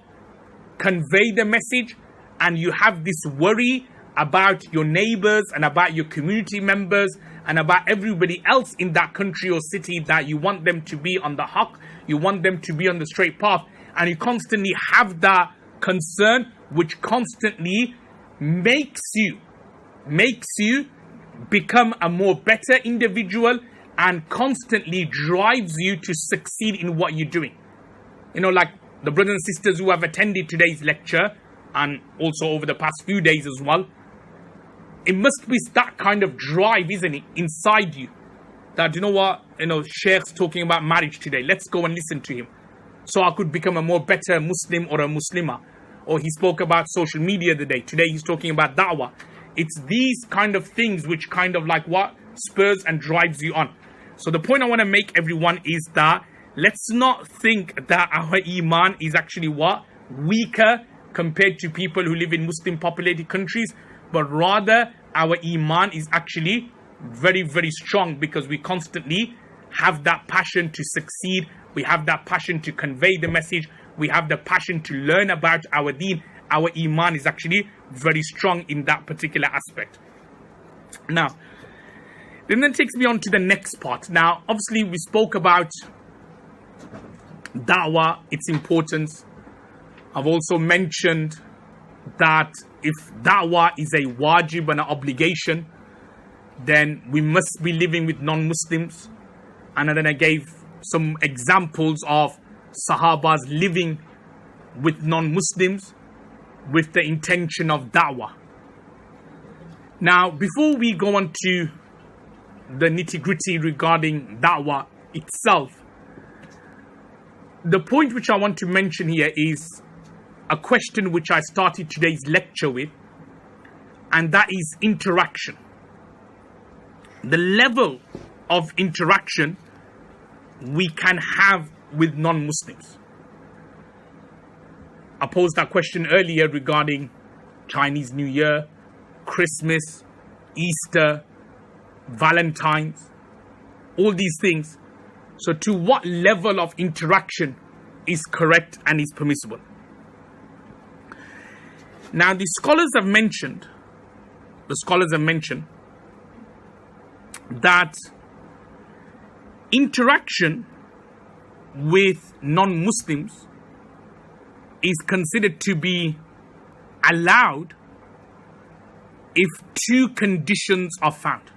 convey the message, and you have this worry about your neighbors and about your community members and about everybody else in that country or city, that you want them to be on the haqq, you want them to be on the straight path, and you constantly have that concern which constantly makes you become a more better individual and constantly drives you to succeed in what you're doing. Like the brothers and sisters who have attended today's lecture and also over the past few days as well, it must be that kind of drive, isn't it, inside you, that Sheikh's talking about marriage today, let's go and listen to him so I could become a more better Muslim or a Muslimah. Or he spoke about social media today he's talking about da'wah. It's these kind of things which kind of like what spurs and drives you on. So the point I want to make, everyone, is that let's not think that our iman is actually weaker compared to people who live in Muslim populated countries, but rather our iman is actually very, very strong, because we constantly have that passion to succeed, we have that passion to convey the message, we have the passion to learn about our deen. Our iman is actually very strong in that particular aspect. Now, then that takes me on to the next part. Now, obviously, we spoke about da'wah, its importance. I've also mentioned that if da'wah is a wajib and an obligation, then we must be living with non-Muslims. And then I gave some examples of Sahabas living with non-Muslims with the intention of da'wah. Now, before we go on to the nitty-gritty regarding da'wah itself, the point which I want to mention here is a question which I started today's lecture with, and that is interaction. The level of interaction we can have with non-Muslims. I posed that question earlier regarding Chinese New Year, Christmas, Easter, Valentine's, all these things. So to what level of interaction is correct and is permissible? Now the scholars have mentioned the scholars have mentioned that interaction with non-Muslims is considered to be allowed if two conditions are found.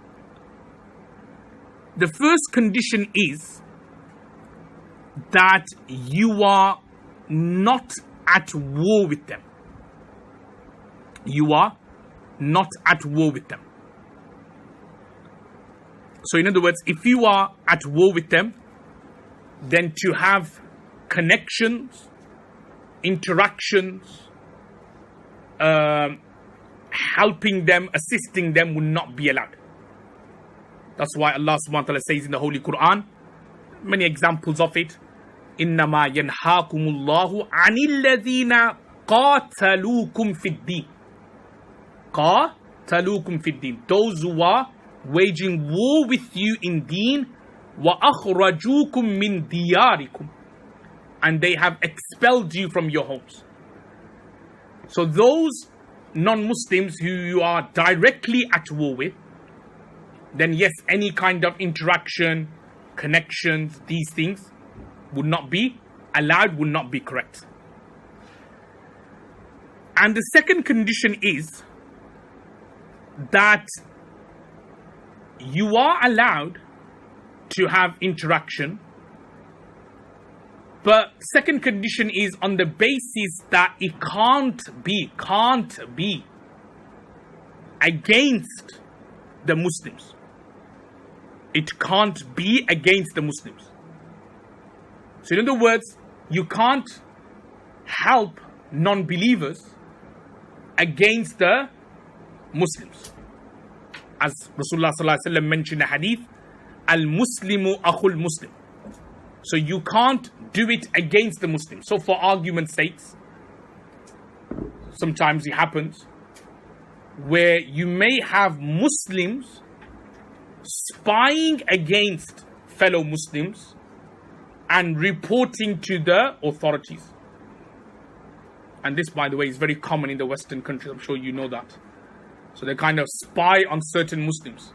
The first condition is that you are not at war with them. You are not at war with them. So in other words, if you are at war with them, then to have connections, interactions, helping them, assisting them will not be allowed. That's why Allah subhanahu wa ta'ala says in the Holy Quran, many examples of it, إِنَّمَا يَنْهَاكُمُ اللَّهُ عَنِ الَّذِينَ قَاتَلُوكُمْ فِي الدِّينِ. قَاتَلُوكُمْ فِي الدِّينِ. Those who are waging war with you in deen, وَأَخْرَجُوكُمْ مِنْ دِيَارِكُمْ. And they have expelled you from your homes. So those non-Muslims who you are directly at war with, then yes, any kind of interaction, connections, these things would not be allowed, would not be correct. And the second condition is that you are allowed to have interaction, but second condition is on the basis that it can't be against the Muslims. It can't be against the Muslims. So in other words, you can't help non-believers against the Muslims. As Rasulullah sallallahu alaihi wasallam mentioned in a hadith, Al-Muslimu akhul Muslim. So you can't do it against the Muslims. So for argument's sake, sometimes it happens where you may have Muslims spying against fellow Muslims and reporting to the authorities. And this, by the way, is very common in the Western countries. I'm sure you know that. So they kind of spy on certain Muslims.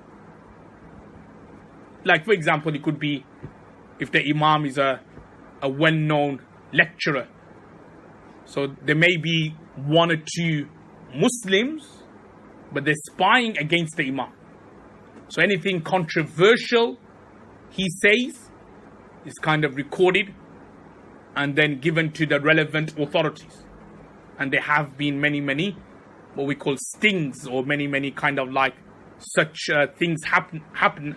Like, for example, it could be if the Imam is a well-known lecturer. So there may be one or two Muslims, but they're spying against the Imam. So anything controversial he says is kind of recorded and then given to the relevant authorities. And there have been many what we call stings, or many kind of like such things happen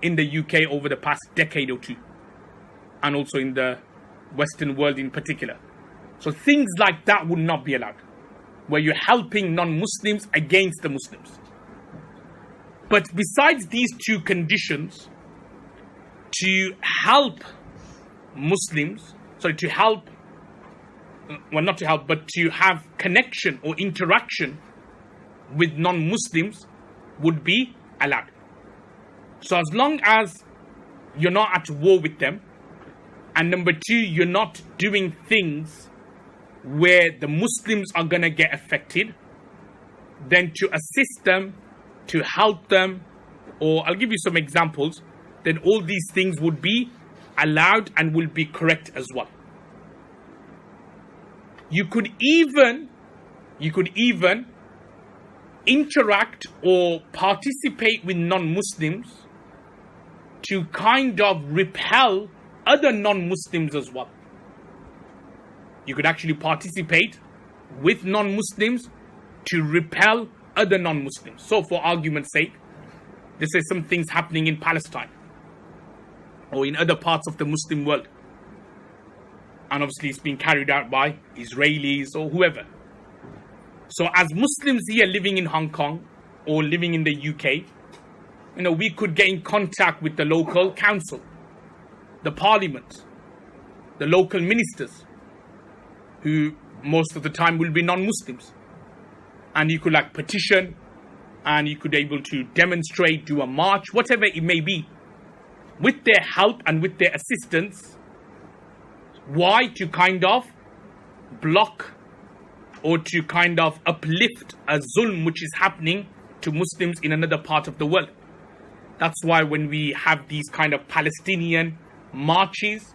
in the UK over the past decade or two, and also in the Western world in particular. So things like that would not be allowed, where you're helping non-Muslims against the Muslims. But besides these two conditions, to help Muslims, to help, well, not to help, but to have connection or interaction with non-Muslims would be allowed. So as long as you're not at war with them, and number two, you're not doing things where the Muslims are going to get affected, then to assist them, to help them, or I'll give you some examples, then all these things would be allowed and will be correct as well. You could even interact or participate with non-Muslims to kind of repel other non-Muslims as well. You could actually participate with non-Muslims to repel other non-Muslims. So for argument's sake, this is some things happening in Palestine or in other parts of the Muslim world. And obviously it's being carried out by Israelis or whoever. So as Muslims here living in Hong Kong or living in the UK, we could get in contact with the local council, the parliament, the local ministers, who most of the time will be non-Muslims. And you could petition, and you could be able to demonstrate, do a march, whatever it may be, with their help and with their assistance. Why? To kind of block or to kind of uplift a zulm which is happening to Muslims in another part of the world. That's why when we have these kind of Palestinian marches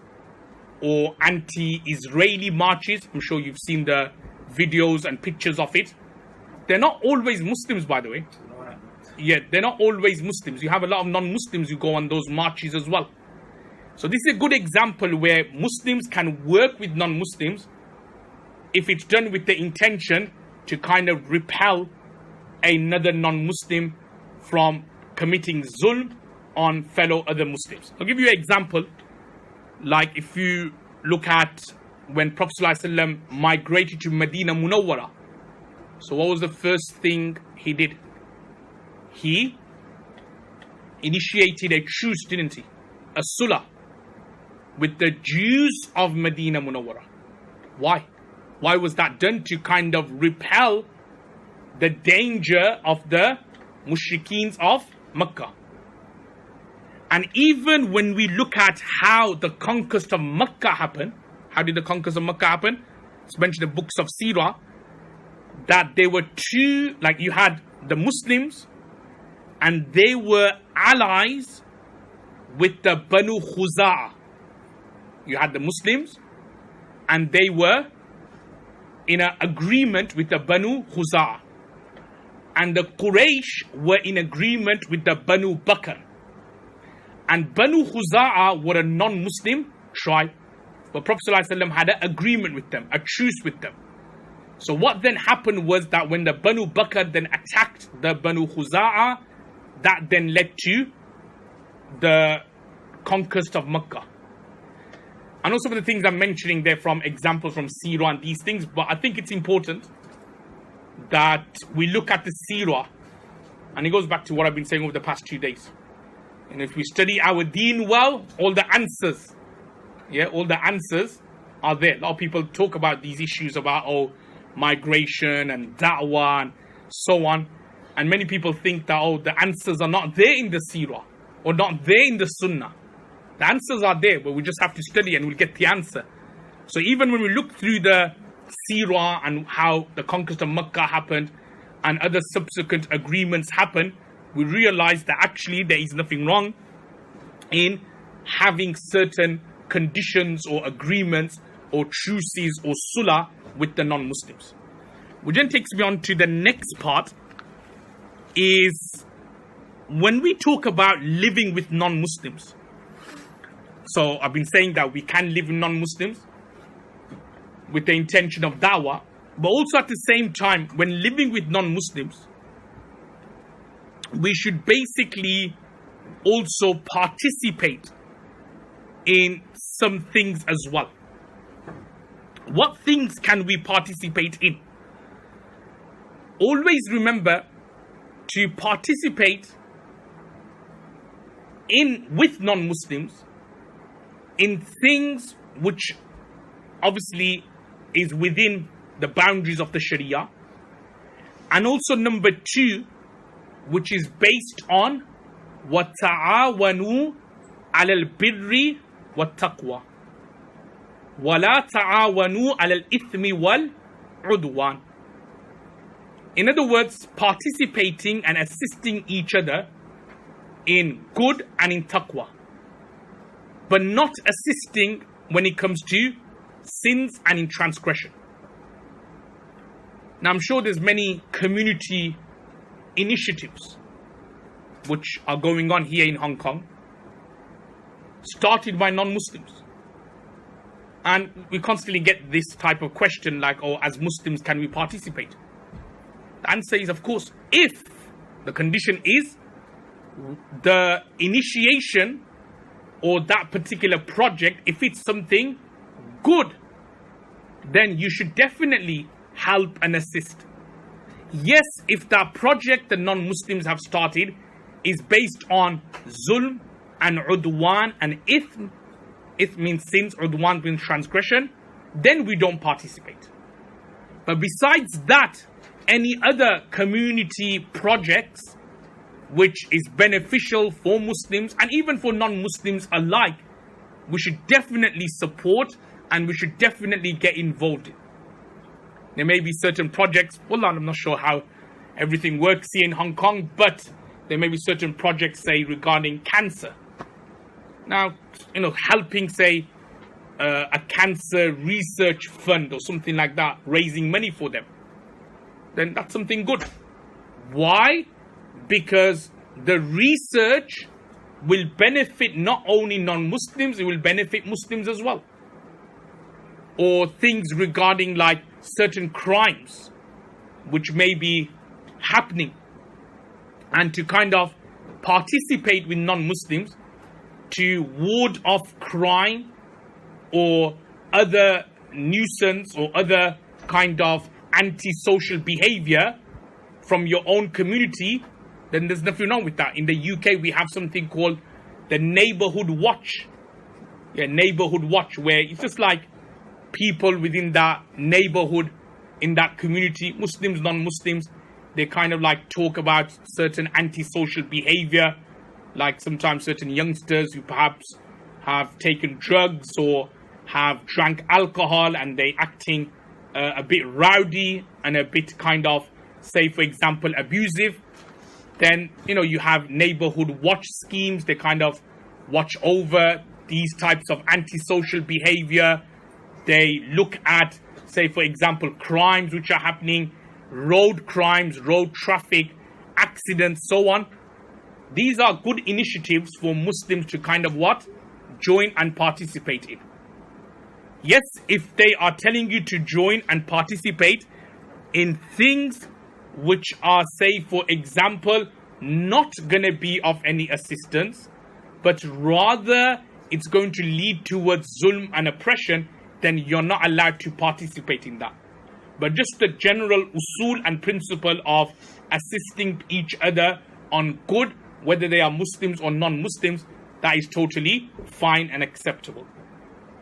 or anti-Israeli marches, I'm sure you've seen the videos and pictures of it. They're not always Muslims, by the way. Yeah, they're not always Muslims. You have a lot of non-Muslims who go on those marches as well. So this is a good example where Muslims can work with non-Muslims if it's done with the intention to kind of repel another non-Muslim from committing zulm on fellow other Muslims. I'll give you an example. Like if you look at when Prophet ﷺ migrated to Medina Munawwara. So what was the first thing he did? He initiated a truce, didn't he? A sulh with the Jews of Medina Munawwara. Why? Why was that done? To kind of repel the danger of the mushrikeens of Makkah. And even when we look at how the conquest of Makkah happened, how did the conquest of Makkah happen? It's mentioned in the books of Sirah that there were two, like you had the Muslims and they were allies with the Banu Khuza'ah. You had the Muslims and they were in an agreement with the Banu Khuza'ah. And the Quraysh were in agreement with the Banu Bakr. And Banu Khuza'ah were a non-Muslim tribe. But Prophet ﷺ had an agreement with them, a truce with them. So what then happened was that when the Banu Bakr then attacked the Banu Khuza'ah, that then led to the conquest of Makkah. And also for the things I'm mentioning there from examples from Sirah and these things, but I think it's important that we look at the Sirah, and it goes back to what I've been saying over the past 2 days. And if we study our deen well, all the answers, all the answers are there. A lot of people talk about these issues about, migration and Dawah and so on. And many people think that, the answers are not there in the Sirah or not there in the Sunnah. The answers are there, but we just have to study and we'll get the answer. So even when we look through the Sirah and how the conquest of Makkah happened and other subsequent agreements happened, we realize that actually there is nothing wrong in having certain conditions or agreements or truces or sulh with the non-Muslims. Which then takes me on to the next part, is when we talk about living with non-Muslims. So I've been saying that we can live with non-Muslims with the intention of dawah, but also at the same time, when living with non-Muslims, we should basically also participate in some things as well. What things can we participate in? Always remember to participate with non-Muslims in things which obviously is within the boundaries of the Sharia, and also number 2, which is based on وَتَعَاوَنُوا عَلَى الْبِرِّ وَالتَّقْوَى وَلَا تَعَاوَنُوا عَلَى الْإِثْمِ وَالْعُدْوَانِ. In other words, participating and assisting each other in good and in taqwa, but not assisting when it comes to sins and in transgression. Now I'm sure there's many community initiatives which are going on here in Hong Kong, started by non-Muslims. And we constantly get this type of question like, as Muslims, can we participate? The answer is, of course, if the condition is the initiation or that particular project, if it's something good, then you should definitely help and assist. Yes, if that project the non-Muslims have started is based on zulm and udwan and ithm means sins, udwan means transgression, then we don't participate. But besides that, any other community projects which is beneficial for Muslims and even for non-Muslims alike, we should definitely support and we should definitely get involved in. There may be certain projects, wallah, I'm not sure how everything works here in Hong Kong, but there may be certain projects, say, regarding cancer. Now, helping, say, a cancer research fund or something like that, raising money for them, then that's something good. Why? Because the research will benefit not only non-Muslims, it will benefit Muslims as well. Or things regarding like certain crimes which may be happening, and to kind of participate with non-Muslims to ward off crime or other nuisance or other kind of antisocial behavior from your own community, then there's nothing wrong with that. In the UK, we have something called the Neighborhood Watch. Yeah, Neighborhood Watch, where it's just like people within that neighborhood, in that community, Muslims, non-Muslims, they kind of like talk about certain antisocial behavior, like sometimes certain youngsters who perhaps have taken drugs or have drank alcohol and they acting a bit rowdy and a bit kind of, say for example, abusive. Then, you have neighborhood watch schemes. They kind of watch over these types of antisocial behavior. They look at, say for example, crimes which are happening, road crimes, road traffic, accidents, so on. These are good initiatives for Muslims to kind of join and participate in. Yes, if they are telling you to join and participate in things which are, say for example, not going to be of any assistance, but rather it's going to lead towards zulm and oppression, then you're not allowed to participate in that. But just the general usul and principle of assisting each other on good, whether they are Muslims or non-Muslims, that is totally fine and acceptable.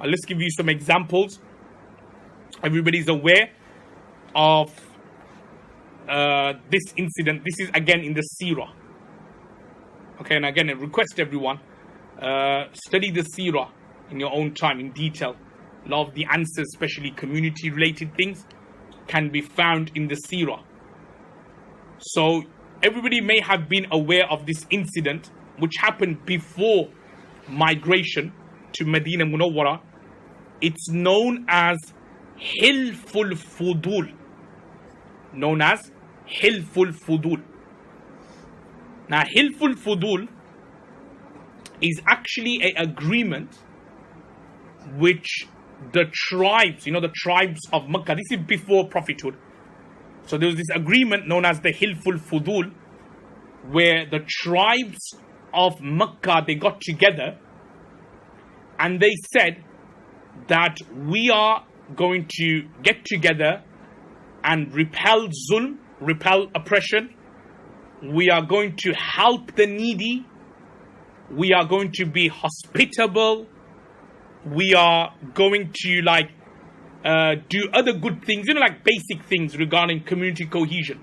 Let's give you some examples. Everybody's aware of this incident. This is again in the Seerah. Okay, and again I request everyone, study the Seerah in your own time in detail. A lot of the answers, especially community related things, can be found in the Seerah. So everybody may have been aware of this incident which happened before migration to Medina Munawwara. It's known as Hilful Fudul. Known as Hilful Fudul. Now, Hilful Fudul is actually an agreement which the tribes, the tribes of Makkah, this is before prophethood. So there was this agreement known as the Hilful Fudul, where the tribes of Makkah, they got together and they said that we are going to get together and repel zulm, repel oppression. We are going to help the needy. We are going to be hospitable. We are going to do other good things, like basic things regarding community cohesion.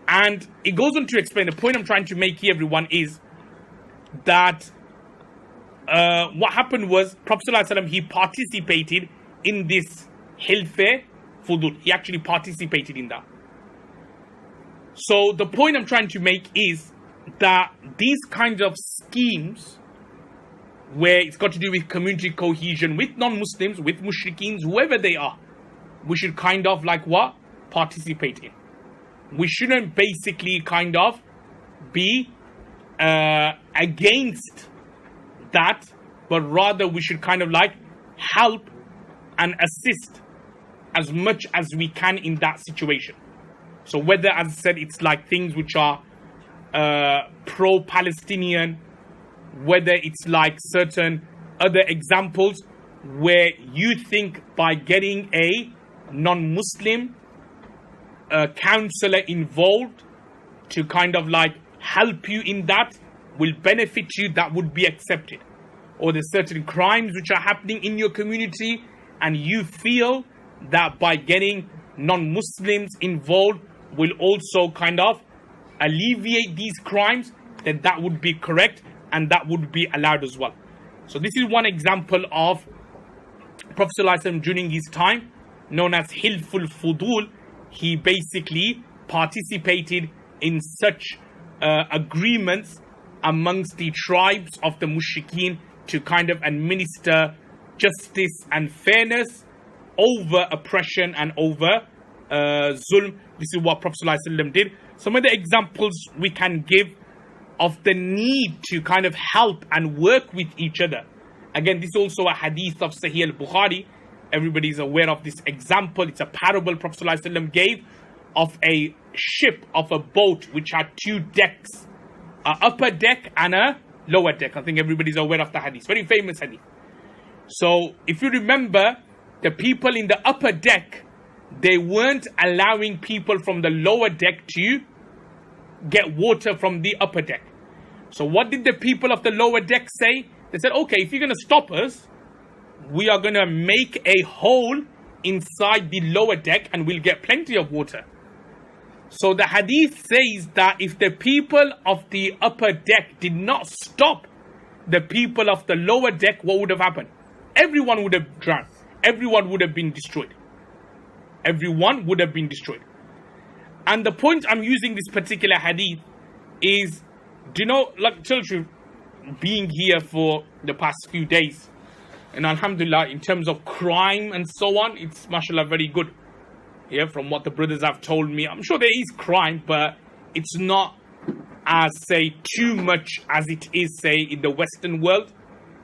And it goes on to explain, the point I'm trying to make here, everyone, is that what happened was Prophet ﷺ, he participated in this Hilfe Fudul. He actually participated in that. So the point I'm trying to make is that these kinds of schemes, where it's got to do with community cohesion with non-Muslims, with mushrikeens, whoever they are, we should kind of participate in. We shouldn't basically kind of be against that, but rather we should kind of help and assist as much as we can in that situation. So whether, as I said, it's things which are pro-Palestinian, whether it's certain other examples where you think by getting a non-Muslim counselor involved to kind of help you in that will benefit you, that would be accepted. Or there's certain crimes which are happening in your community and you feel that by getting non-Muslims involved will also kind of alleviate these crimes, then that would be correct and that would be allowed as well. So this is one example of Prophet ﷺ during his time, known as Hilful Fudul. He basically participated in such agreements amongst the tribes of the mushrikeen to kind of administer justice and fairness over oppression and over zulm. This is what Prophet ﷺ did. Some of the examples we can give of the need to kind of help and work with each other. Again, this is also a hadith of Sahih al-Bukhari. Everybody is aware of this example. It's a parable Prophet ﷺ gave of a ship, of a boat which had two decks, an upper deck and a lower deck. I think everybody's aware of the hadith. Very famous hadith. So if you remember, the people in the upper deck, they weren't allowing people from the lower deck to get water from the upper deck. So what did the people of the lower deck say? They said, okay, if you're going to stop us, we are going to make a hole inside the lower deck and we'll get plenty of water. So the hadith says that if the people of the upper deck did not stop the people of the lower deck, what would have happened? Everyone would have drowned. Everyone would have been destroyed. Everyone would have been destroyed. And the point I'm using this particular hadith is, do you know, like children being here for the past few days, and alhamdulillah, in terms of crime and so on, it's mashallah very good. Yeah, from what the brothers have told me, I'm sure there is crime, but it's not as, say, too much as it is, say, in the Western world,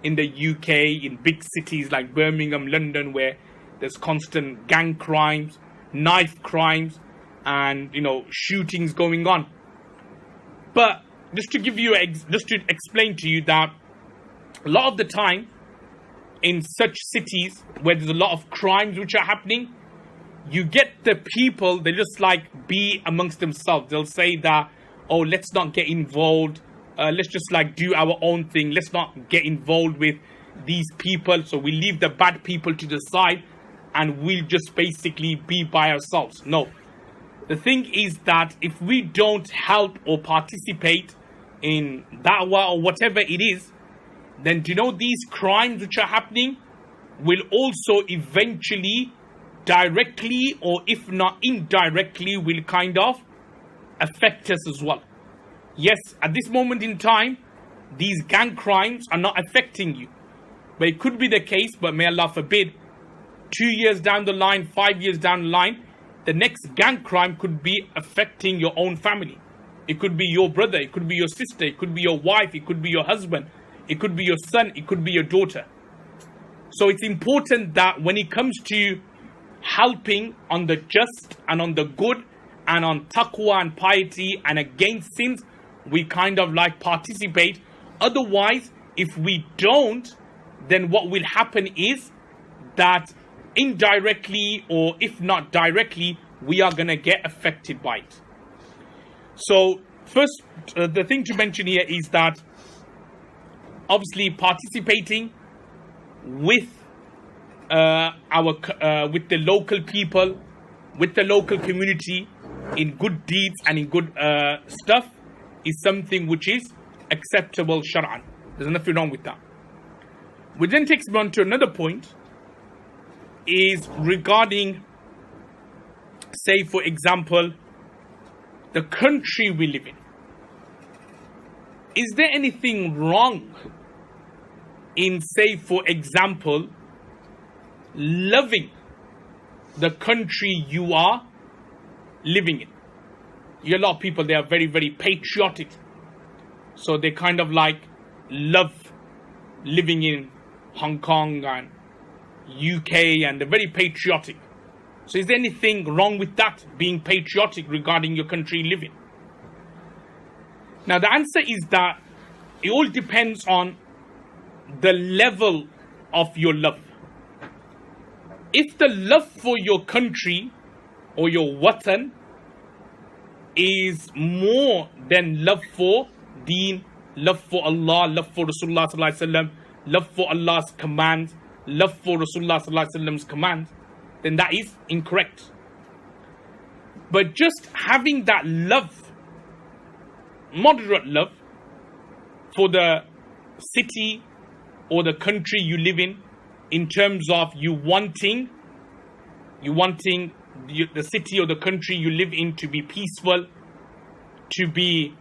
in the UK, in big cities like Birmingham, London, where there's constant gang crimes, knife crimes, and, you know, shootings going on. But just to give you, just to explain to you that a lot of the time in such cities where there's a lot of crimes which are happening, you get the people, they just like be amongst themselves. They'll say that, oh, let's not get involved. Let's just like do our own thing. Let's not get involved with these people. So we leave the bad people to the side and we'll just basically be by ourselves. No. The thing is that if we don't help or participate in Dawah or whatever it is, then do you know these crimes which are happening will also eventually directly or if not indirectly will kind of affect us as well. Yes, at this moment in time, these gang crimes are not affecting you. But it could be the case, but may Allah forbid, 2 years down the line, 5 years down the line, the next gang crime could be affecting your own family. It could be your brother, it could be your sister, it could be your wife, it could be your husband, it could be your son, it could be your daughter. So it's important that when it comes to helping on the just and on the good and on taqwa and piety and against sins, we kind of like participate. Otherwise, if we don't, then what will happen is that indirectly or if not directly, we are going to get affected by it. So first, the thing to mention here is that obviously participating with with the local people, with the local community in good deeds and in good stuff is something which is acceptable shar'an. There's nothing wrong with that. Which then takes me on to another point, is regarding, say for example, the country we live in. Is there anything wrong in, say for example, loving the country you are living in? You get a lot of people, they are very, very patriotic. So they kind of like love living in Hong Kong and UK and they're very patriotic. So is there anything wrong with that, being patriotic regarding your country you live in? Now the answer is that it all depends on the level of your love. If the love for your country or your watan is more than love for deen, love for Allah, love for Rasulullah sallallahu alaihi wasallam, love for Allah's command, love for Rasulullah sallallahu alaihi wasallam's command, then that is incorrect. But just having that love, moderate love for the city or the country you live in terms of you wanting the city or the country you live in to be peaceful, to be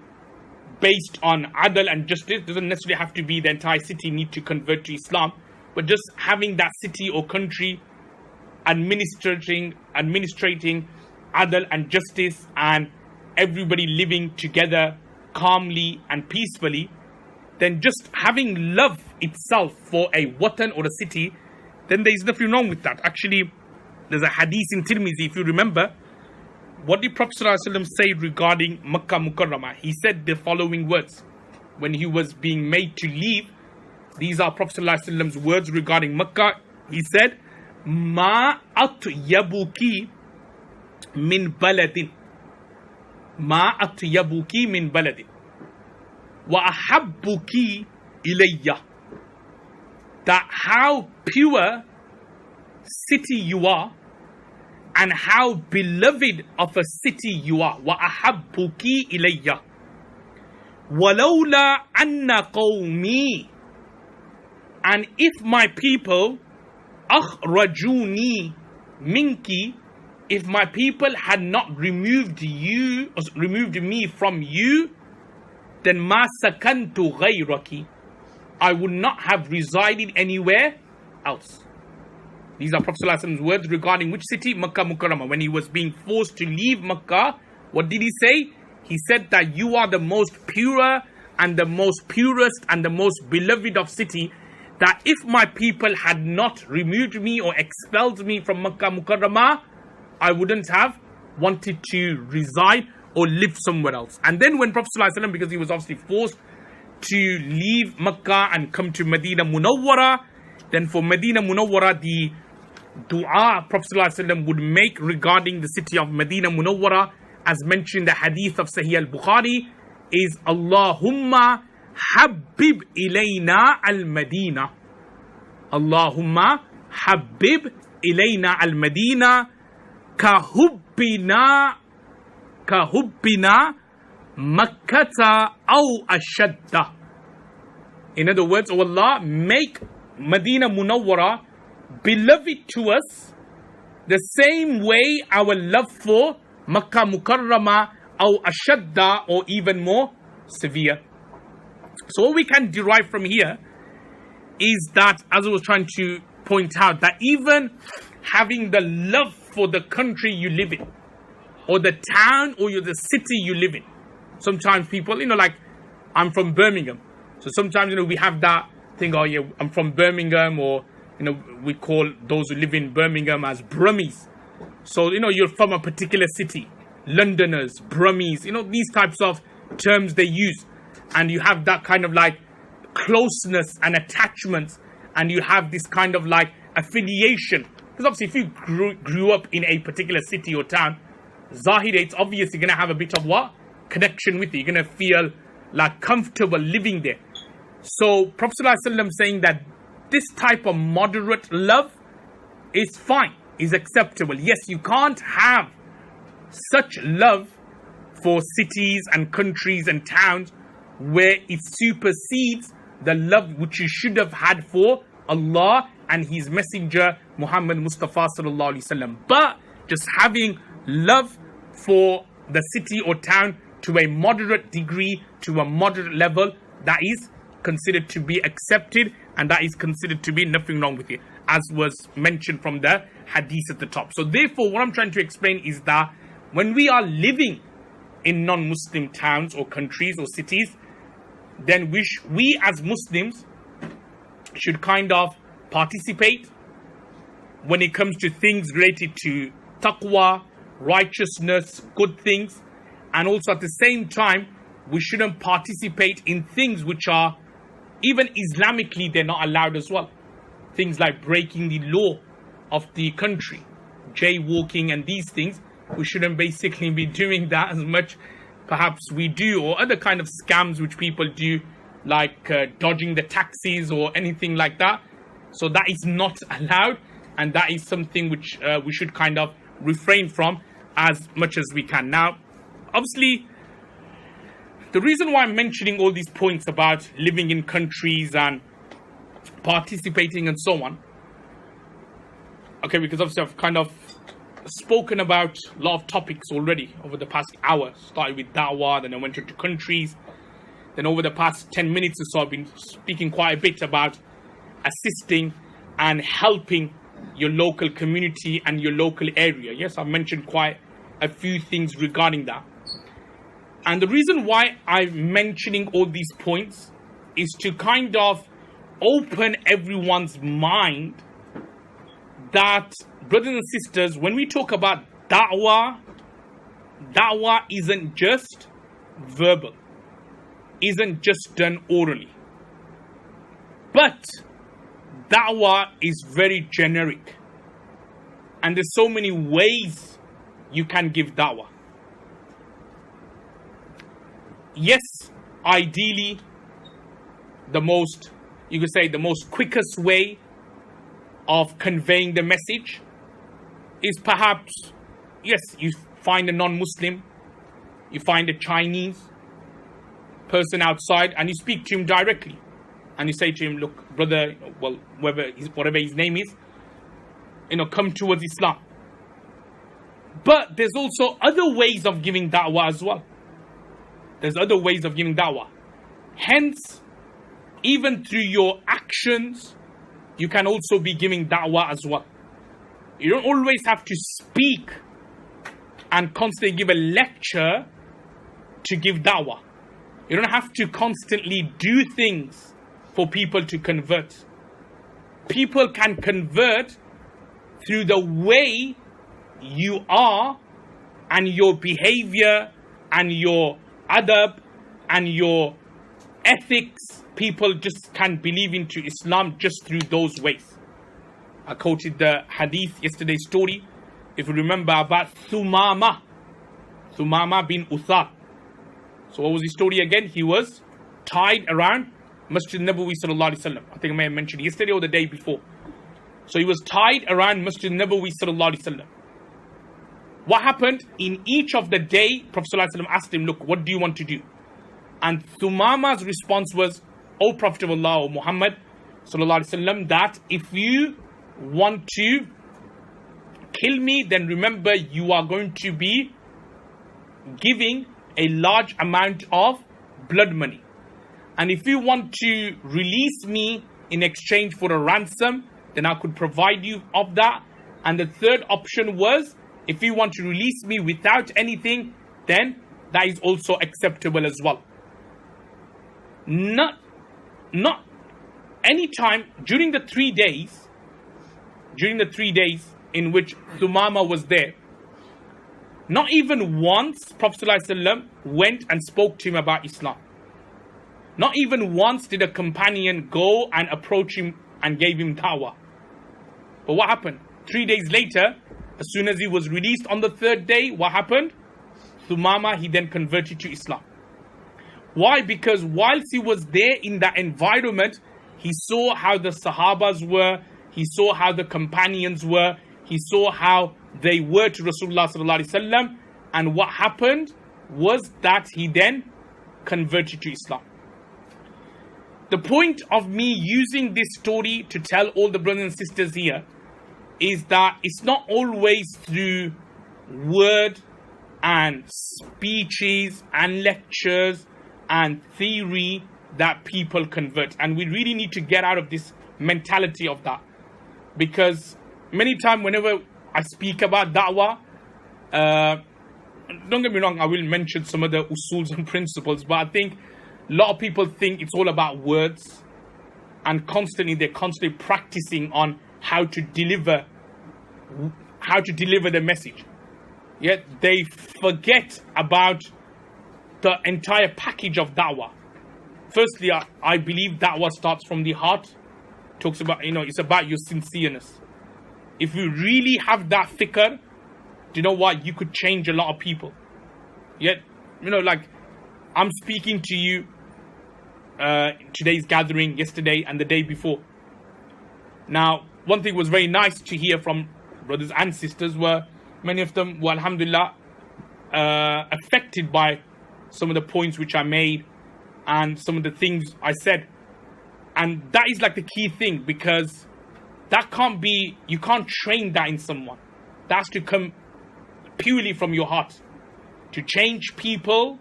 based on adl and justice. Doesn't necessarily have to be the entire city need to convert to Islam, but just having that city or country administrating adl and justice, and everybody living together calmly and peacefully, then just having love itself for a watan or a city, then there is nothing wrong with that. Actually, there's a hadith in Tirmidhi, if you remember, what did Prophet ﷺ say regarding Makkah Mukarramah? He said the following words when he was being made to leave. These are Prophet ﷺ's words regarding Makkah. He said, Ma atyabuki min baladin. Ma atyabuki min baladin. Wa ahabbuki ilayya. That how pure city you are, and how beloved of a city you are. Wa ahabbuki ilayya. Walawla anna qawmi. And if my people akhrajuni minki, if my people had not removed me from you, then ma sakantu ghayraki, I would not have resided anywhere else. These are Prophet ﷺ's words regarding which city? Makkah Mukarramah. When he was being forced to leave Makkah, what did he say? He said that you are the most pure and the most purest and the most beloved of city, that if my people had not removed me or expelled me from Makkah Mukarramah, I wouldn't have wanted to reside or live somewhere else. And then when Prophet ﷺ, because he was obviously forced to leave Makkah and come to Medina Munawwara, then for Medina Munawwara, the dua Prophet ﷺ would make regarding the city of Medina Munawwara, as mentioned in the hadith of Sahih al-Bukhari, is Allahumma habib ilayna al-Madina. Allahumma habib ilayna al-Madina kahubbina makkata aw ashadda. In other words, oh Allah, make Medina Munawwara beloved to us the same way our love for Makkah Mukarramah aw ashadda, or even more severe. So what we can derive from here is that, as I was trying to point out, that even having the love for the country you live in, or the town or the city you live in. Sometimes people, like I'm from Birmingham. So sometimes, we have that thing, oh yeah, I'm from Birmingham, or, we call those who live in Birmingham as Brummies. So, you're from a particular city. Londoners, Brummies, these types of terms they use. And you have that kind of like closeness and attachments, and you have this kind of like affiliation. Because obviously if you grew up in a particular city or town, Zahir, it's obvious you're going to have a bit of what? Connection with it. You're going to feel like comfortable living there. So Prophet ﷺ saying that this type of moderate love is fine, is acceptable. Yes, you can't have such love for cities and countries and towns where it supersedes the love which you should have had for Allah and His Messenger Muhammad Mustafa sallallahu alaihi wasallam. But just having love for the city or town to a moderate degree, to a moderate level, that is considered to be accepted, and that is considered to be nothing wrong with it, as was mentioned from the hadith at the top. So therefore, what I'm trying to explain is that when we are living in non-Muslim towns or countries or cities, then we as Muslims should kind of participate when it comes to things related to taqwa, righteousness, good things. And also at the same time, we shouldn't participate in things which are, even Islamically, they're not allowed as well. Things like breaking the law of the country, jaywalking and these things. We shouldn't basically be doing that as much perhaps we do, or other kind of scams which people do, like dodging the taxis or anything like that. So that is not allowed, and that is something which we should kind of refrain from as much as we can. Now, obviously, the reason why I'm mentioning all these points about living in countries and participating and so on, okay, because obviously I've kind of spoken about a lot of topics already over the past hour. Started with Dawah, then I went into countries. Then over the past 10 minutes or so, I've been speaking quite a bit about assisting and helping your local community and your local area. Yes, I've mentioned quite a few things regarding that. And the reason why I'm mentioning all these points is to kind of open everyone's mind that, brothers and sisters, when we talk about da'wah, da'wah isn't just verbal, isn't just done orally. But da'wah is very generic. And there's so many ways you can give da'wah. Yes, ideally, the most quickest way of conveying the message is perhaps, yes, you find a non-Muslim, you find a Chinese person outside and you speak to him directly. And you say to him, look, brother, well, whatever his name is, come towards Islam. But there's also other ways of giving da'wah as well. There's other ways of giving da'wah. Hence, even through your actions, you can also be giving da'wah as well. You don't always have to speak and constantly give a lecture to give da'wah. You don't have to constantly do things for people to convert. People can convert through the way you are and your behavior and your adab and your ethics. People just can believe into Islam just through those ways. I quoted the hadith, yesterday's story, if you remember, about Thumama bin Uthal. So what was his story again? He was tied around Masjid Nabawi sallallahu alaihi wasallam. I think I may have mentioned yesterday or the day before. So he was tied around Masjid Nabawi sallallahu alaihi wasallam. What happened? In each of the day, Prophet sallallahu alaihi wasallam asked him, look, what do you want to do? And Thumama's response was, O Prophet of Allah, O Muhammad sallallahu alaihi wasallam, that if you want to kill me, then remember you are going to be giving a large amount of blood money. And if you want to release me in exchange for a ransom, then I could provide you of that. And the third option was, if you want to release me without anything, then that is also acceptable as well. Not any time during the 3 days, in which Thumama was there, not even once Prophet ﷺ went and spoke to him about Islam. Not even once did a companion go and approach him and gave him da'wah. But what happened? 3 days later, as soon as he was released on the third day, what happened? Thumama, he then converted to Islam. Why? Because whilst he was there in that environment, he saw how the Sahabas were, he saw how the companions were, he saw how they were to Rasulullah sallallahu alaihi wasallam, and what happened was that he then converted to Islam. The point of me using this story to tell all the brothers and sisters here is that it's not always through word and speeches and lectures and theory that people convert. And we really need to get out of this mentality of that. Because many times whenever I speak about da'wah, don't get me wrong, I will mention some of the usuls and principles, but I think a lot of people think it's all about words, and they're constantly practicing on how to deliver the message. Yet they forget about the entire package of da'wah. Firstly, I believe da'wah starts from the heart. Talks about, it's about your sincereness. If you really have that fikr, do you know what? You could change a lot of people. Yet, like I'm speaking to you today's gathering, yesterday and the day before. Now, one thing was very nice to hear from brothers and sisters were many of them were, alhamdulillah, affected by some of the points which I made and some of the things I said. And that is like the key thing, because that you can't train that in someone. That has to come purely from your heart. To change people,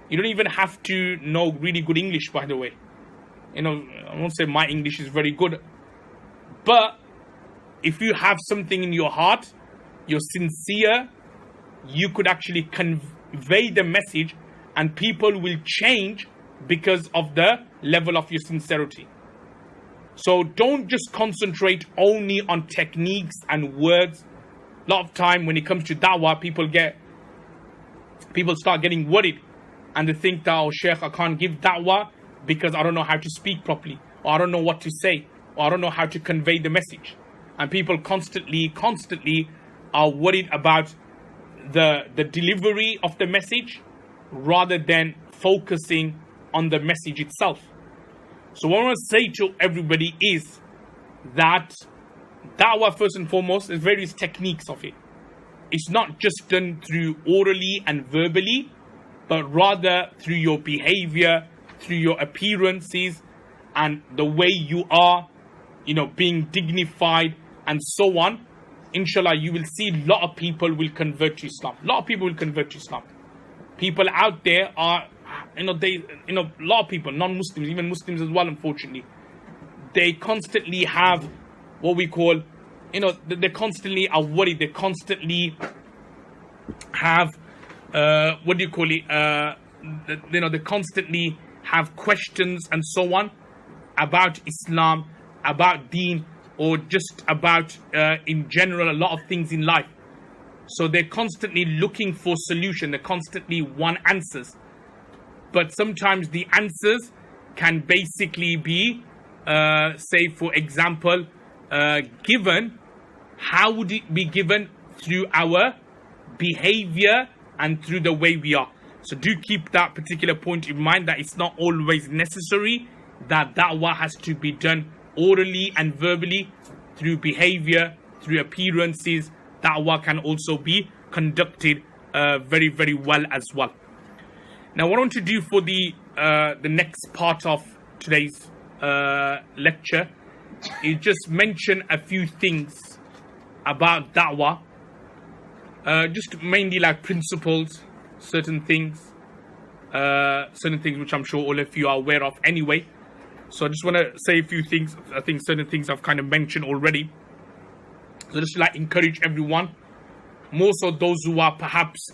you don't even have to know really good English, by the way. I won't say my English is very good, but if you have something in your heart, you're sincere, you could actually convey the message, and people will change because of the level of your sincerity. So don't just concentrate only on techniques and words. A lot of time when it comes to da'wah, people start getting worried, and they think that, oh, Sheikh, I can't give da'wah because I don't know how to speak properly, or I don't know what to say, or I don't know how to convey the message. And people constantly are worried about the delivery of the message rather than focusing on the message itself. So what I want to say to everybody is that da'wah, first and foremost, there's various techniques of it. It's not just done through orally and verbally, but rather through your behavior, through your appearances, and the way you are, being dignified and so on. Inshallah, you will see a lot of people will convert to Islam. A lot of people will convert to Islam. People out there are, a lot of people, non-Muslims, even Muslims as well, unfortunately, they constantly have what we call, they constantly are worried. They constantly have, they constantly have questions and so on about Islam, about deen, or just about, in general, a lot of things in life. So they're constantly looking for solution. They constantly want answers. But sometimes the answers can basically be, say, for example, given. How would it be given? Through our behavior and through the way we are. So do keep that particular point in mind, that it's not always necessary that da'wah has to be done orally and verbally. Through behavior, through appearances, da'wah can also be conducted very, very well as well. Now, what I want to do for the next part of today's lecture is just mention a few things about da'wah, just mainly like principles, certain things which I'm sure all of you are aware of anyway. So I just want to say a few things. I think certain things I've kind of mentioned already. So just to encourage everyone, more so those who are perhaps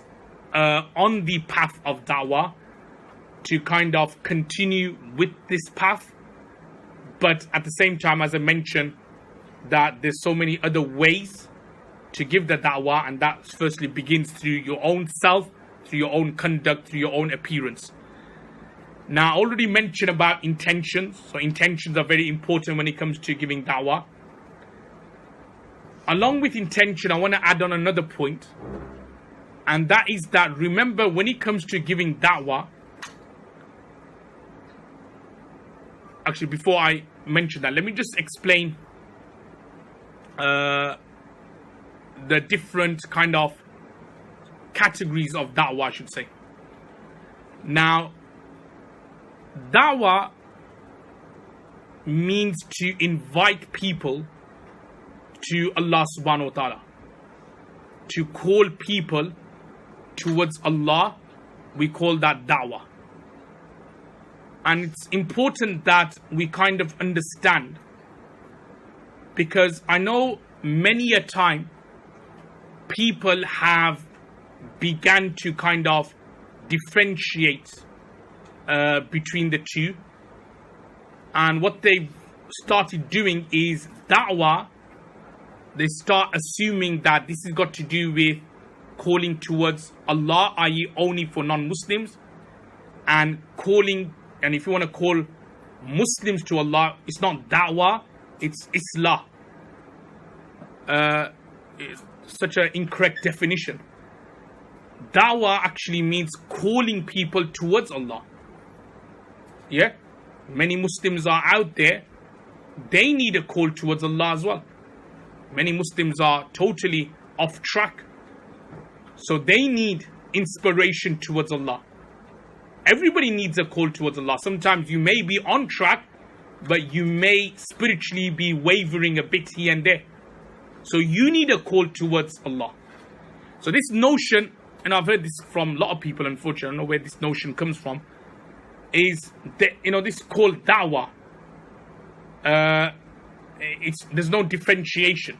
on the path of da'wah, to kind of continue with this path. But at the same time, as I mentioned, that there's so many other ways to give the da'wah, and that firstly begins through your own self, through your own conduct, through your own appearance. Now, I already mentioned about intentions. So intentions are very important when it comes to giving da'wah. Along with intention, I want to add on another point. And that is that, remember, when it comes to giving da'wah, actually, before I mention that, let me just explain the different kind of categories of da'wah, I should say. Now, da'wah means to invite people to Allah subhanahu wa ta'ala, to call people towards Allah. We call that da'wah. And it's important that we kind of understand, because I know many a time people have began to kind of differentiate between the two, and what they've started doing is da'wah. They start assuming that this has got to do with calling towards Allah, i.e. only for non-Muslims, and if you want to call Muslims to Allah, it's not da'wah, it's islah. It's such an incorrect definition. Da'wah actually means calling people towards Allah. Yeah, many Muslims are out there, they need a call towards Allah as well. Many Muslims are totally off track, so they need inspiration towards Allah. Everybody needs a call towards Allah. Sometimes you may be on track, but you may spiritually be wavering a bit here and there. So you need a call towards Allah. So this notion, and I've heard this from a lot of people, unfortunately, I don't know where this notion comes from, is that, this called Dawah. There's no differentiation.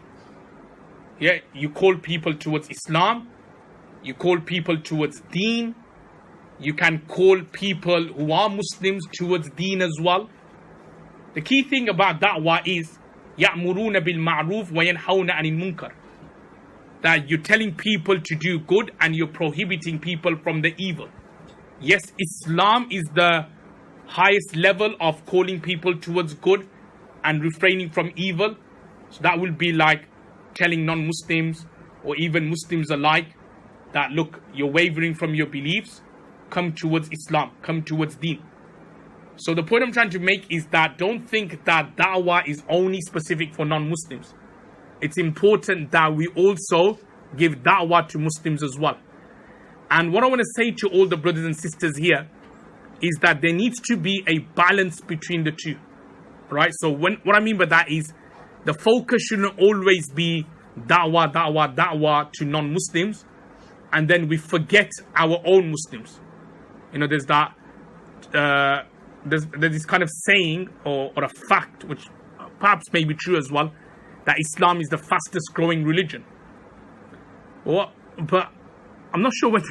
Yeah, you call people towards Islam, you call people towards Deen, you can call people who are Muslims towards Deen as well. The key thing about Da'wah is يَأْمُرُونَ بِالْمَعْرُوفِ وَيَنْحَوْنَ عَنِ الْمُنْكَرِ, that you're telling people to do good and you're prohibiting people from the evil. Yes, Islam is the highest level of calling people towards good and refraining from evil. So that will be like telling non-Muslims or even Muslims alike that, look, you're wavering from your beliefs, come towards Islam, come towards Deen. So the point I'm trying to make is that don't think that Da'wah is only specific for non-Muslims. It's important that we also give Da'wah to Muslims as well. And what I want to say to all the brothers and sisters here is that there needs to be a balance between the two. Right? So what I mean by that is the focus shouldn't always be Da'wah, Da'wah, Da'wah to non-Muslims, and then we forget our own Muslims. There's that there's this kind of saying or a fact, which perhaps may be true as well, that Islam is the fastest growing religion. But I'm not sure whether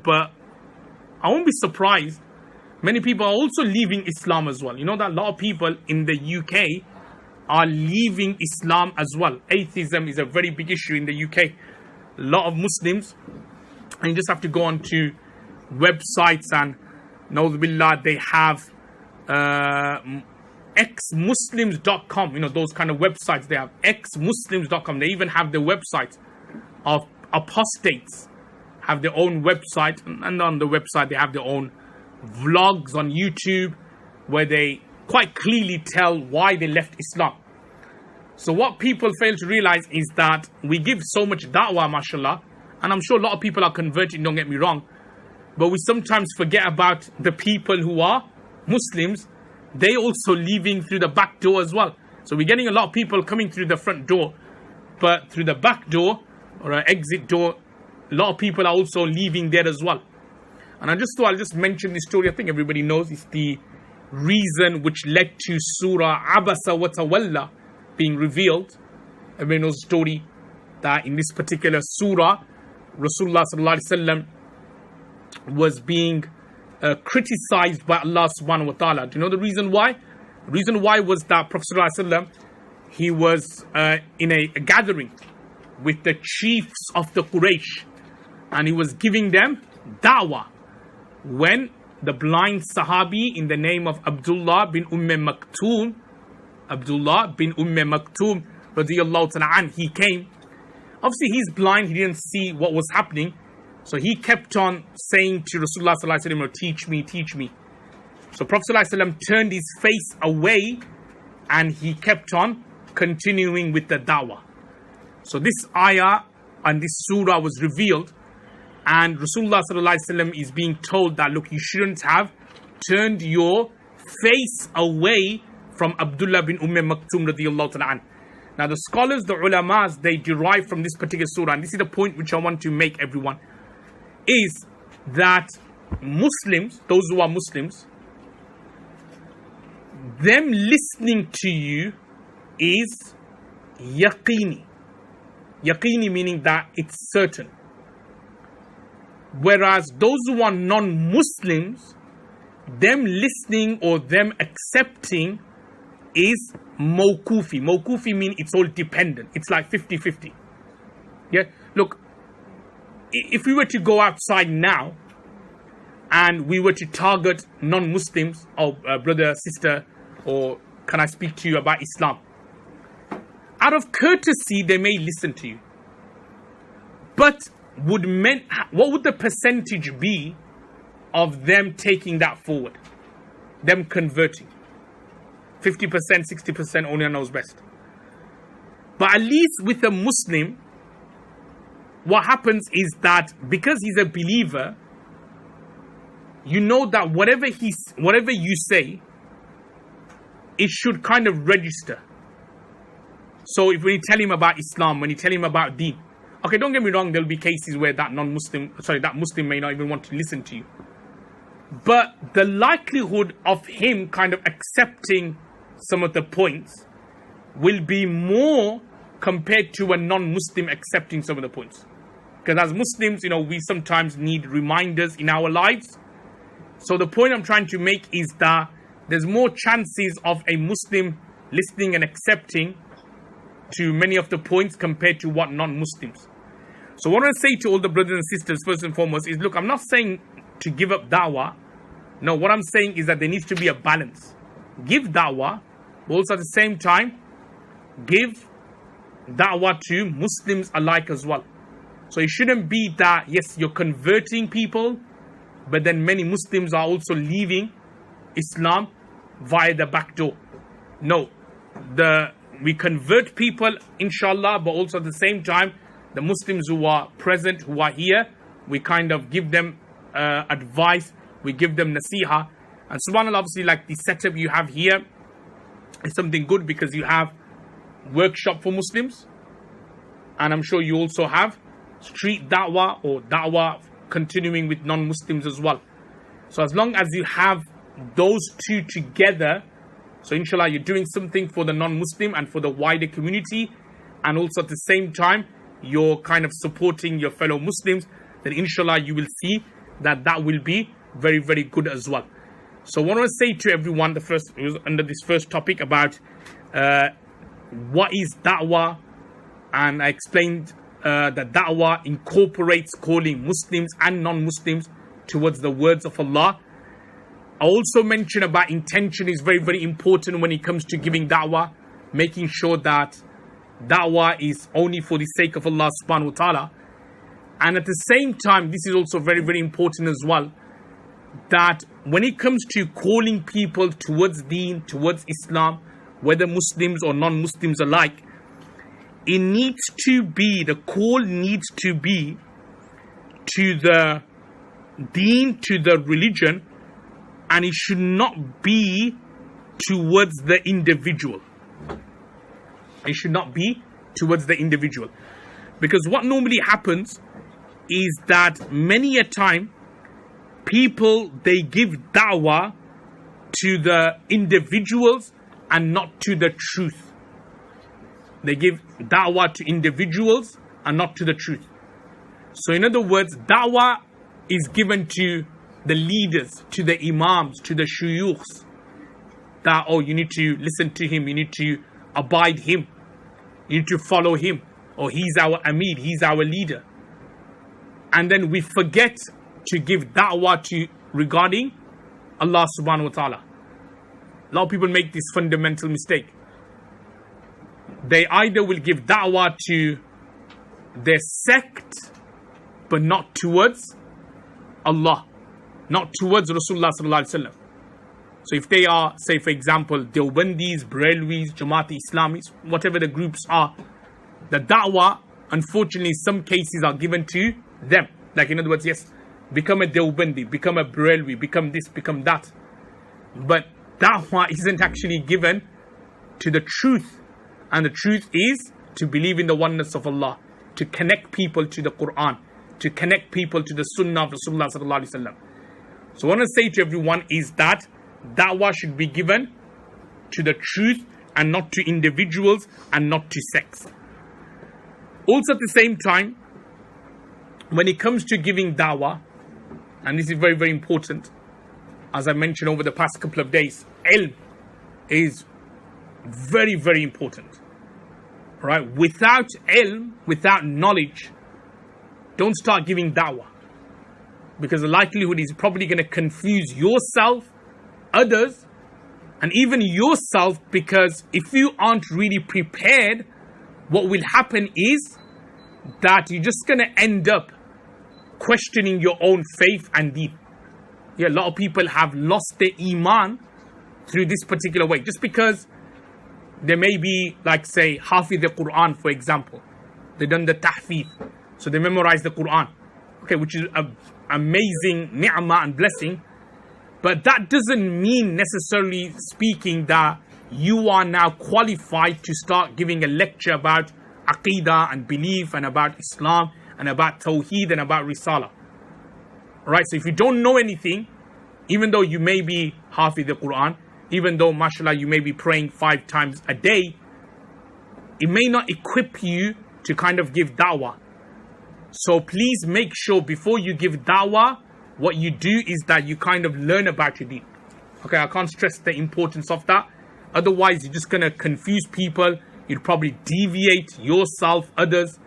but I won't be surprised. Many people are also leaving Islam as well. That a lot of people in the UK are leaving Islam as well. Atheism is a very big issue in the UK. A lot of Muslims, and you just have to go on to websites and Billah, they have xmuslims.com, those kind of websites. They have xmuslims.com. They even have the websites of apostates, have their own website, and on the website they have their own vlogs on YouTube where they quite clearly tell why they left Islam. So what people fail to realize is that we give so much da'wah, mashallah, and I'm sure a lot of people are converting, don't get me wrong, but we sometimes forget about the people who are Muslims. They also leaving through the back door as well. So we're getting a lot of people coming through the front door, but through the back door or an exit door, a lot of people are also leaving there as well. And I just thought I'll just mention this story. I think everybody knows it's the reason which led to Surah Abasa wa Tawalla being revealed. Everybody knows the story that in this particular surah, Rasulullah sallallahu alaihi wasallam was being criticized by Allah subhanahu wa ta'ala. Do you know the reason why? The reason why was that Prophet sallallahu alaihi wasallam, he was in a gathering with the chiefs of the Quraysh, and he was giving them da'wah, when the blind Sahabi in the name of Abdullah bin Maktoum radiyallahu ta'ala an, he came. Obviously he's blind, he didn't see what was happening, so he kept on saying to Rasulullah sallallahu alaihi wasallam, teach me, teach me. So Prophet sallallahu alaihi wasallam turned his face away and he kept on continuing with the da'wah. So this ayah and this surah was revealed, and Rasulullah sallallahu alaihi wasallam is being told that, look, you shouldn't have turned your face away from Abdullah bin Maktoum radiyallahu ta'ala an. Now the scholars, the ulamas, they derive from this particular surah, and this is the point which I want to make everyone, is that Muslims, those who are Muslims, them listening to you is yaqini. Yaqini meaning that it's certain. Whereas those who are non-Muslims, them listening or them accepting is mawkufi. Mawkufi means it's all dependent. It's like 50-50. Yeah. Look, if we were to go outside now and we were to target non-Muslims, or brother, sister, or can I speak to you about Islam? Out of courtesy, they may listen to you. But what would the percentage be of them taking that forward? Them converting? 50%, 60%, only Allah knows best. But at least with a Muslim, what happens is that because he's a believer, you know that whatever you say, it should kind of register. So if we tell him about Islam, when you tell him about Deen, okay, don't get me wrong, there'll be cases where that Muslim may not even want to listen to you. But the likelihood of him kind of accepting some of the points will be more compared to a non-Muslim accepting some of the points. Because as Muslims, we sometimes need reminders in our lives. So the point I'm trying to make is that there's more chances of a Muslim listening and accepting to many of the points compared to what non-Muslims. So what I say to all the brothers and sisters, first and foremost, is look, I'm not saying to give up da'wah. No, what I'm saying is that there needs to be a balance. Give da'wah, but also at the same time, give da'wah to Muslims alike as well. So it shouldn't be that, yes, you're converting people, but then many Muslims are also leaving Islam via the back door. No, we convert people, inshallah, but also at the same time, the Muslims who are present, who are here, we kind of give them advice, we give them nasiha. And subhanAllah, obviously, like the setup you have here is something good because you have workshop for Muslims, and I'm sure you also have street da'wah or da'wah continuing with non-Muslims as well. So as long as you have those two together, so inshallah you're doing something for the non-Muslim and for the wider community, and also at the same time you're kind of supporting your fellow Muslims, then inshallah you will see that will be very, very good as well. So what I want to say to everyone, under this first topic about what is da'wah, and I explained that da'wah incorporates calling Muslims and non-Muslims towards the words of Allah. I also mentioned about intention is very, very important when it comes to giving da'wah, making sure that da'wah is only for the sake of Allah subhanahu wa ta'ala. And at the same time, this is also very, very important as well, that when it comes to calling people towards Deen, towards Islam, whether Muslims or non-Muslims alike, the call needs to be to the Deen, to the religion, and it should not be towards the individual. It should not be towards the individual. Because what normally happens is that many a time, people, they give da'wah to the individuals and not to the truth. They give da'wah to individuals and not to the truth. So in other words, da'wah is given to the leaders, to the imams, to the shuyukhs, that, oh, you need to listen to him, you need to abide him, you need to follow him, or he's our amir, he's our leader. And then we forget to give da'wah to regarding Allah subhanahu wa ta'ala. A lot of people make this fundamental mistake. They either will give da'wah to their sect, but not towards Allah, not towards Rasulullah sallallahu alaihi wasallam. So if they are, say for example, Dawbandis, Barelwis, Jamaat Islamis, whatever the groups are, the da'wah, unfortunately, some cases are given to them. Like in other words, yes, become a Dawbandi, become a Barelwi, become this, become that. But da'wah isn't actually given to the truth. And the truth is to believe in the oneness of Allah, to connect people to the Quran, to connect people to the Sunnah of Rasulullah sallallahu alaihi wasallam. So what I want to say to everyone is that da'wah should be given to the truth and not to individuals and not to sects. Also at the same time, when it comes to giving da'wah, and this is very, very important, as I mentioned over the past couple of days, ilm is very, very important. Right? Without ilm, without knowledge, don't start giving da'wah. Because the likelihood is probably going to confuse yourself, others, and even yourself, because if you aren't really prepared, what will happen is that you're just going to end up questioning your own faith and deen. Yeah, a lot of people have lost their iman through this particular way. Just because they may be, like say, hafiz the Quran, for example. They've done the tahfiz. So they memorize the Quran. Okay, which is an amazing ni'mah and blessing. But that doesn't mean necessarily speaking that you are now qualified to start giving a lecture about Aqidah and belief and about Islam and about Tawheed and about Risala. Right? So if you don't know anything, even though you may be Hafiz the Quran, even though, mashallah, you may be praying 5 times a day, it may not equip you to kind of give da'wah. So please make sure before you give da'wah, what you do is that you kind of learn about your deen. Okay, I can't stress the importance of that. Otherwise, you're just going to confuse people. You'll probably deviate yourself, others.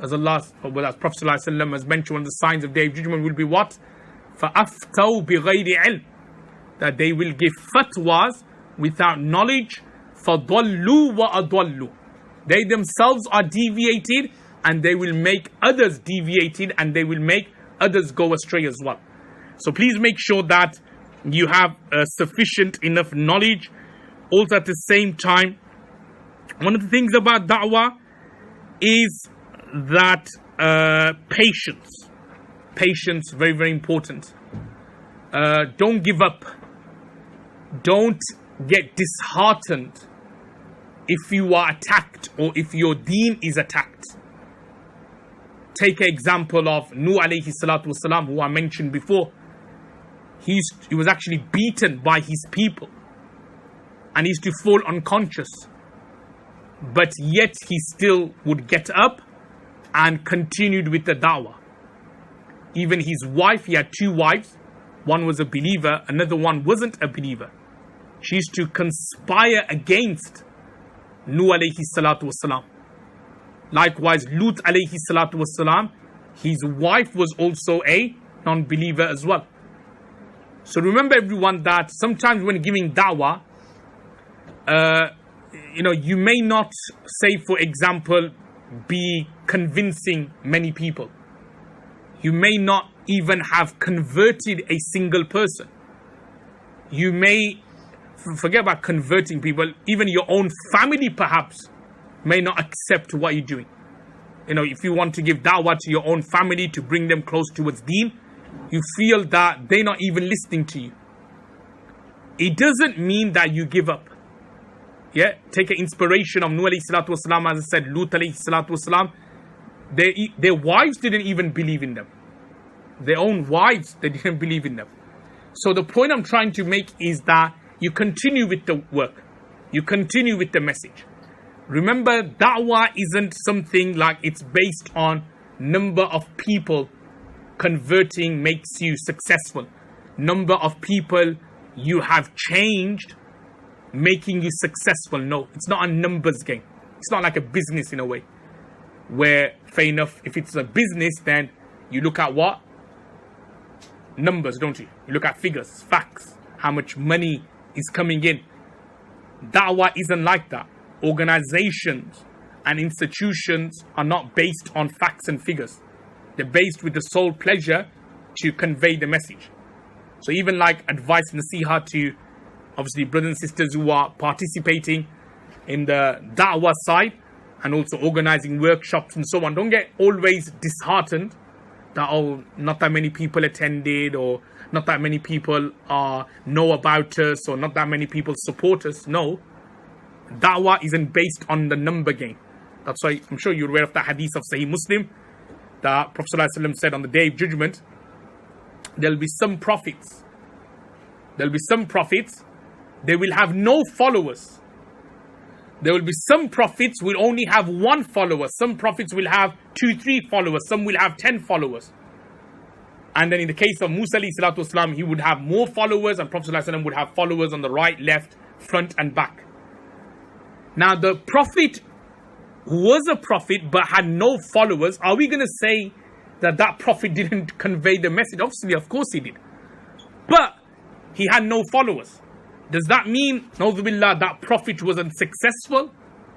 As Prophet ﷺ has mentioned, one of the signs of Day of Judgment will be what? فَأَفْتَوْا بِغَيْرِ عِلْمٍ, that they will give fatwas without knowledge. فَضَلُّوا وَأَضَلُّوا, they themselves are deviated and they will make others deviated and they will make others go astray as well. So please make sure that you have sufficient enough knowledge. Also at the same time, one of the things about da'wah is that patience, very, very important. Don't give up. Don't get disheartened if you are attacked or if your deen is attacked. Take an example of Nuh alayhi salatu wasalam, who I mentioned before. He was actually beaten by his people and he used to fall unconscious. But yet he still would get up and continued with the da'wah. Even his wife, he had 2 wives. One was a believer, another one wasn't a believer. She used to conspire against Nuh alayhi salatu wasalam. Likewise, Lut alayhi salatu wasalam, his wife was also a non-believer as well. So remember everyone that sometimes when giving da'wah, you may not, say for example, be convincing many people. You may not even have converted a single person. You may, forget about converting people, even your own family perhaps may not accept what you're doing. If you want to give da'wah to your own family to bring them close towards deen, you feel that they're not even listening to you. It doesn't mean that you give up. Yeah, take an inspiration of Nuh alayhi salatu wasalam, as I said, Lut alayhi salatu wasalam. Their wives didn't even believe in them. Their own wives, they didn't believe in them. So the point I'm trying to make is that you continue with the work. You continue with the message. Remember, da'wah isn't something like it's based on number of people converting makes you successful. Number of people you have changed making you successful. No, it's not a numbers game. It's not like a business in a way, where, fair enough, if it's a business, then you look at what? Numbers, don't you? You look at figures, facts, how much money is coming in. Da'wah isn't like that. Organizations and institutions are not based on facts and figures. They're based with the sole pleasure to convey the message. So even like advice and nasiha to obviously brothers and sisters who are participating in the da'wah side and also organizing workshops and so on, don't get always disheartened that, oh, not that many people attended, or not that many people know about us, or not that many people support us. No, da'wah isn't based on the number game. That's why I'm sure you're aware of the hadith of Sahih Muslim that Prophet ﷺ said on the Day of Judgment, there'll be some prophets. They will have no followers. There will be some prophets will only have 1 follower. Some prophets will have 2, 3 followers. Some will have 10 followers. And then in the case of Musa alayhi salatu wasalam, he would have more followers, and Prophet ﷺ would have followers on the right, left, front and back. Now the prophet who was a prophet but had no followers, are we going to say that that prophet didn't convey the message? Obviously, of course he did. But he had no followers. Does that mean, na'udhu billah, that prophet wasn't successful?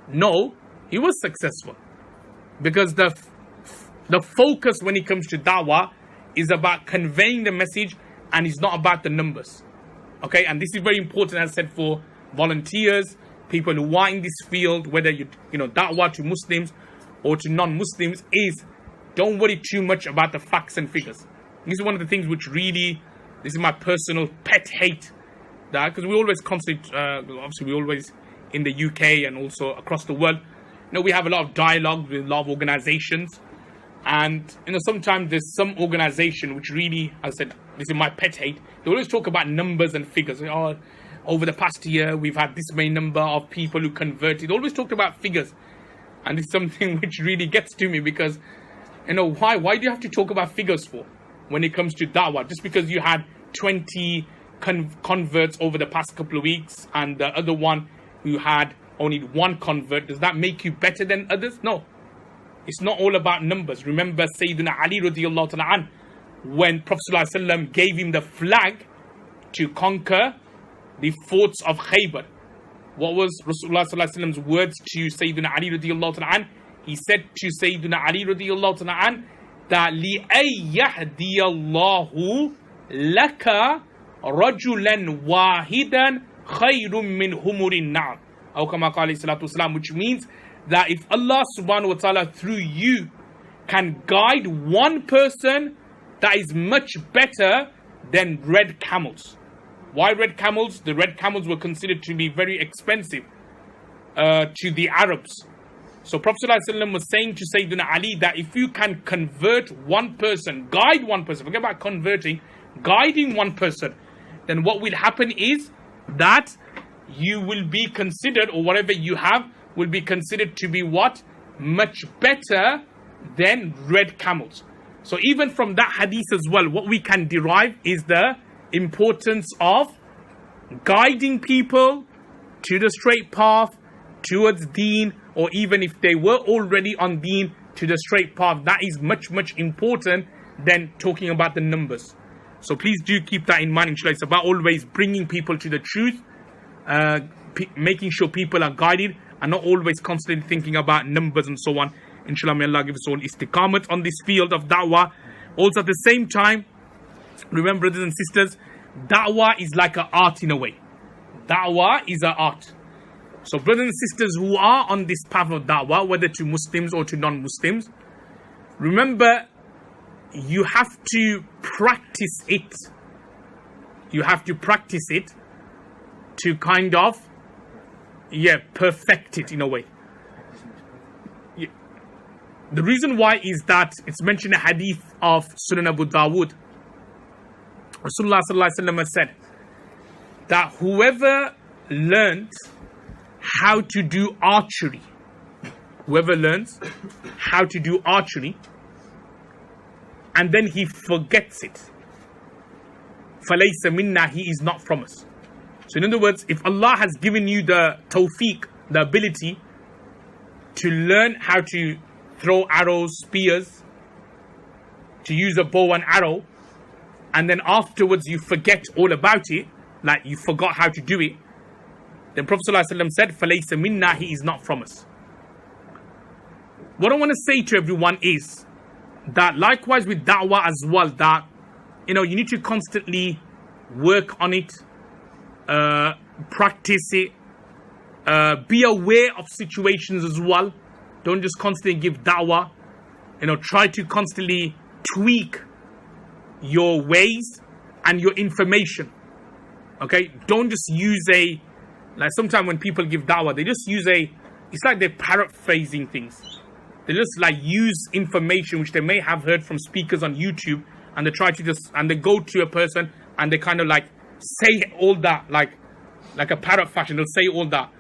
No, he was successful. Because the focus when it comes to da'wah is about conveying the message, and it's not about the numbers. Okay, and this is very important, as I said, for volunteers, people who are in this field, whether you da'wah to Muslims or to non-Muslims, is don't worry too much about the facts and figures. This is one of the things which really, this is my personal pet hate. Because we always constantly, obviously we always in the UK and also across the world, we have a lot of dialogue with a lot of organizations. And, sometimes there's some organization which really, as I said, this is my pet hate. They always talk about numbers and figures. Oh, over the past year, we've had this many number of people who converted. They always talked about figures. And it's something which really gets to me because, why do you have to talk about figures for when it comes to da'wah? Just because you had 20 converts over the past couple of weeks and the other one who had only one convert, does that make you better than others? No. It's not all about numbers. Remember Sayyidina Ali radiallahu ta'ala an, when Prophet ﷺ gave him the flag to conquer the forts of Khaybar. What was Rasulullah ﷺ's words to Sayyidina Ali radiallahu ta'ala an? He said to Sayyidina Ali radiallahu ta'ala an that لِأَيْ يَهْدِيَ اللَّهُ لَكَ رَجُلًا وَاحِدًا خَيْرٌ مِّنْ هُمُرِ النَّعَمِ, أو كما قال عليه الصلاة والسلام, which means that if Allah subhanahu wa ta'ala through you can guide one person, that is much better than red camels. Why red camels? The red camels were considered to be very expensive to the Arabs. So Prophet ﷺ was saying to Sayyidina Ali that if you can convert one person, guide one person, forget about converting, guiding one person, then what will happen is that you will be considered, or whatever you have will be considered to be what? Much better than red camels. So even from that hadith as well, what we can derive is the importance of guiding people to the straight path, towards deen, or even if they were already on deen, to the straight path. That is much, much important than talking about the numbers. So please do keep that in mind, inshallah. It's about always bringing people to the truth, making sure people are guided, and not always constantly thinking about numbers and so on. Inshallah, may Allah give us all istiqamat on this field of da'wah. Also at the same time, remember, brothers and sisters, da'wah is like an art in a way. Da'wah is an art. So brothers and sisters who are on this path of da'wah, whether to Muslims or to non-Muslims, remember, you have to practice it. You have to practice it to kind of, perfect it in a way. The reason why is that it's mentioned in a hadith of Sunan Abu Dawood. Rasulullah sallallahu alaihi wasallam has said that whoever learns how to do archery, and then he forgets it, فَلَيْسَ مِنَّا, he is not from us. So in other words, if Allah has given you the tawfiq, the ability to learn how to throw arrows, spears, to use a bow and arrow, and then afterwards you forget all about it, like you forgot how to do it, then Prophet ﷺ said, فَلَيْسَ مِنَّا, he is not from us. What I want to say to everyone is that likewise with da'wah as well, that you need to constantly work on it, practice it, be aware of situations as well. Don't just constantly give da'wah. Try to constantly tweak your ways and your information. Okay? Don't just use like sometimes when people give da'wah, they just use it's like they're paraphrasing things. They just like use information which they may have heard from speakers on YouTube, and they try to and they go to a person and they kind of like say all that like a parrot fashion. They'll say all that,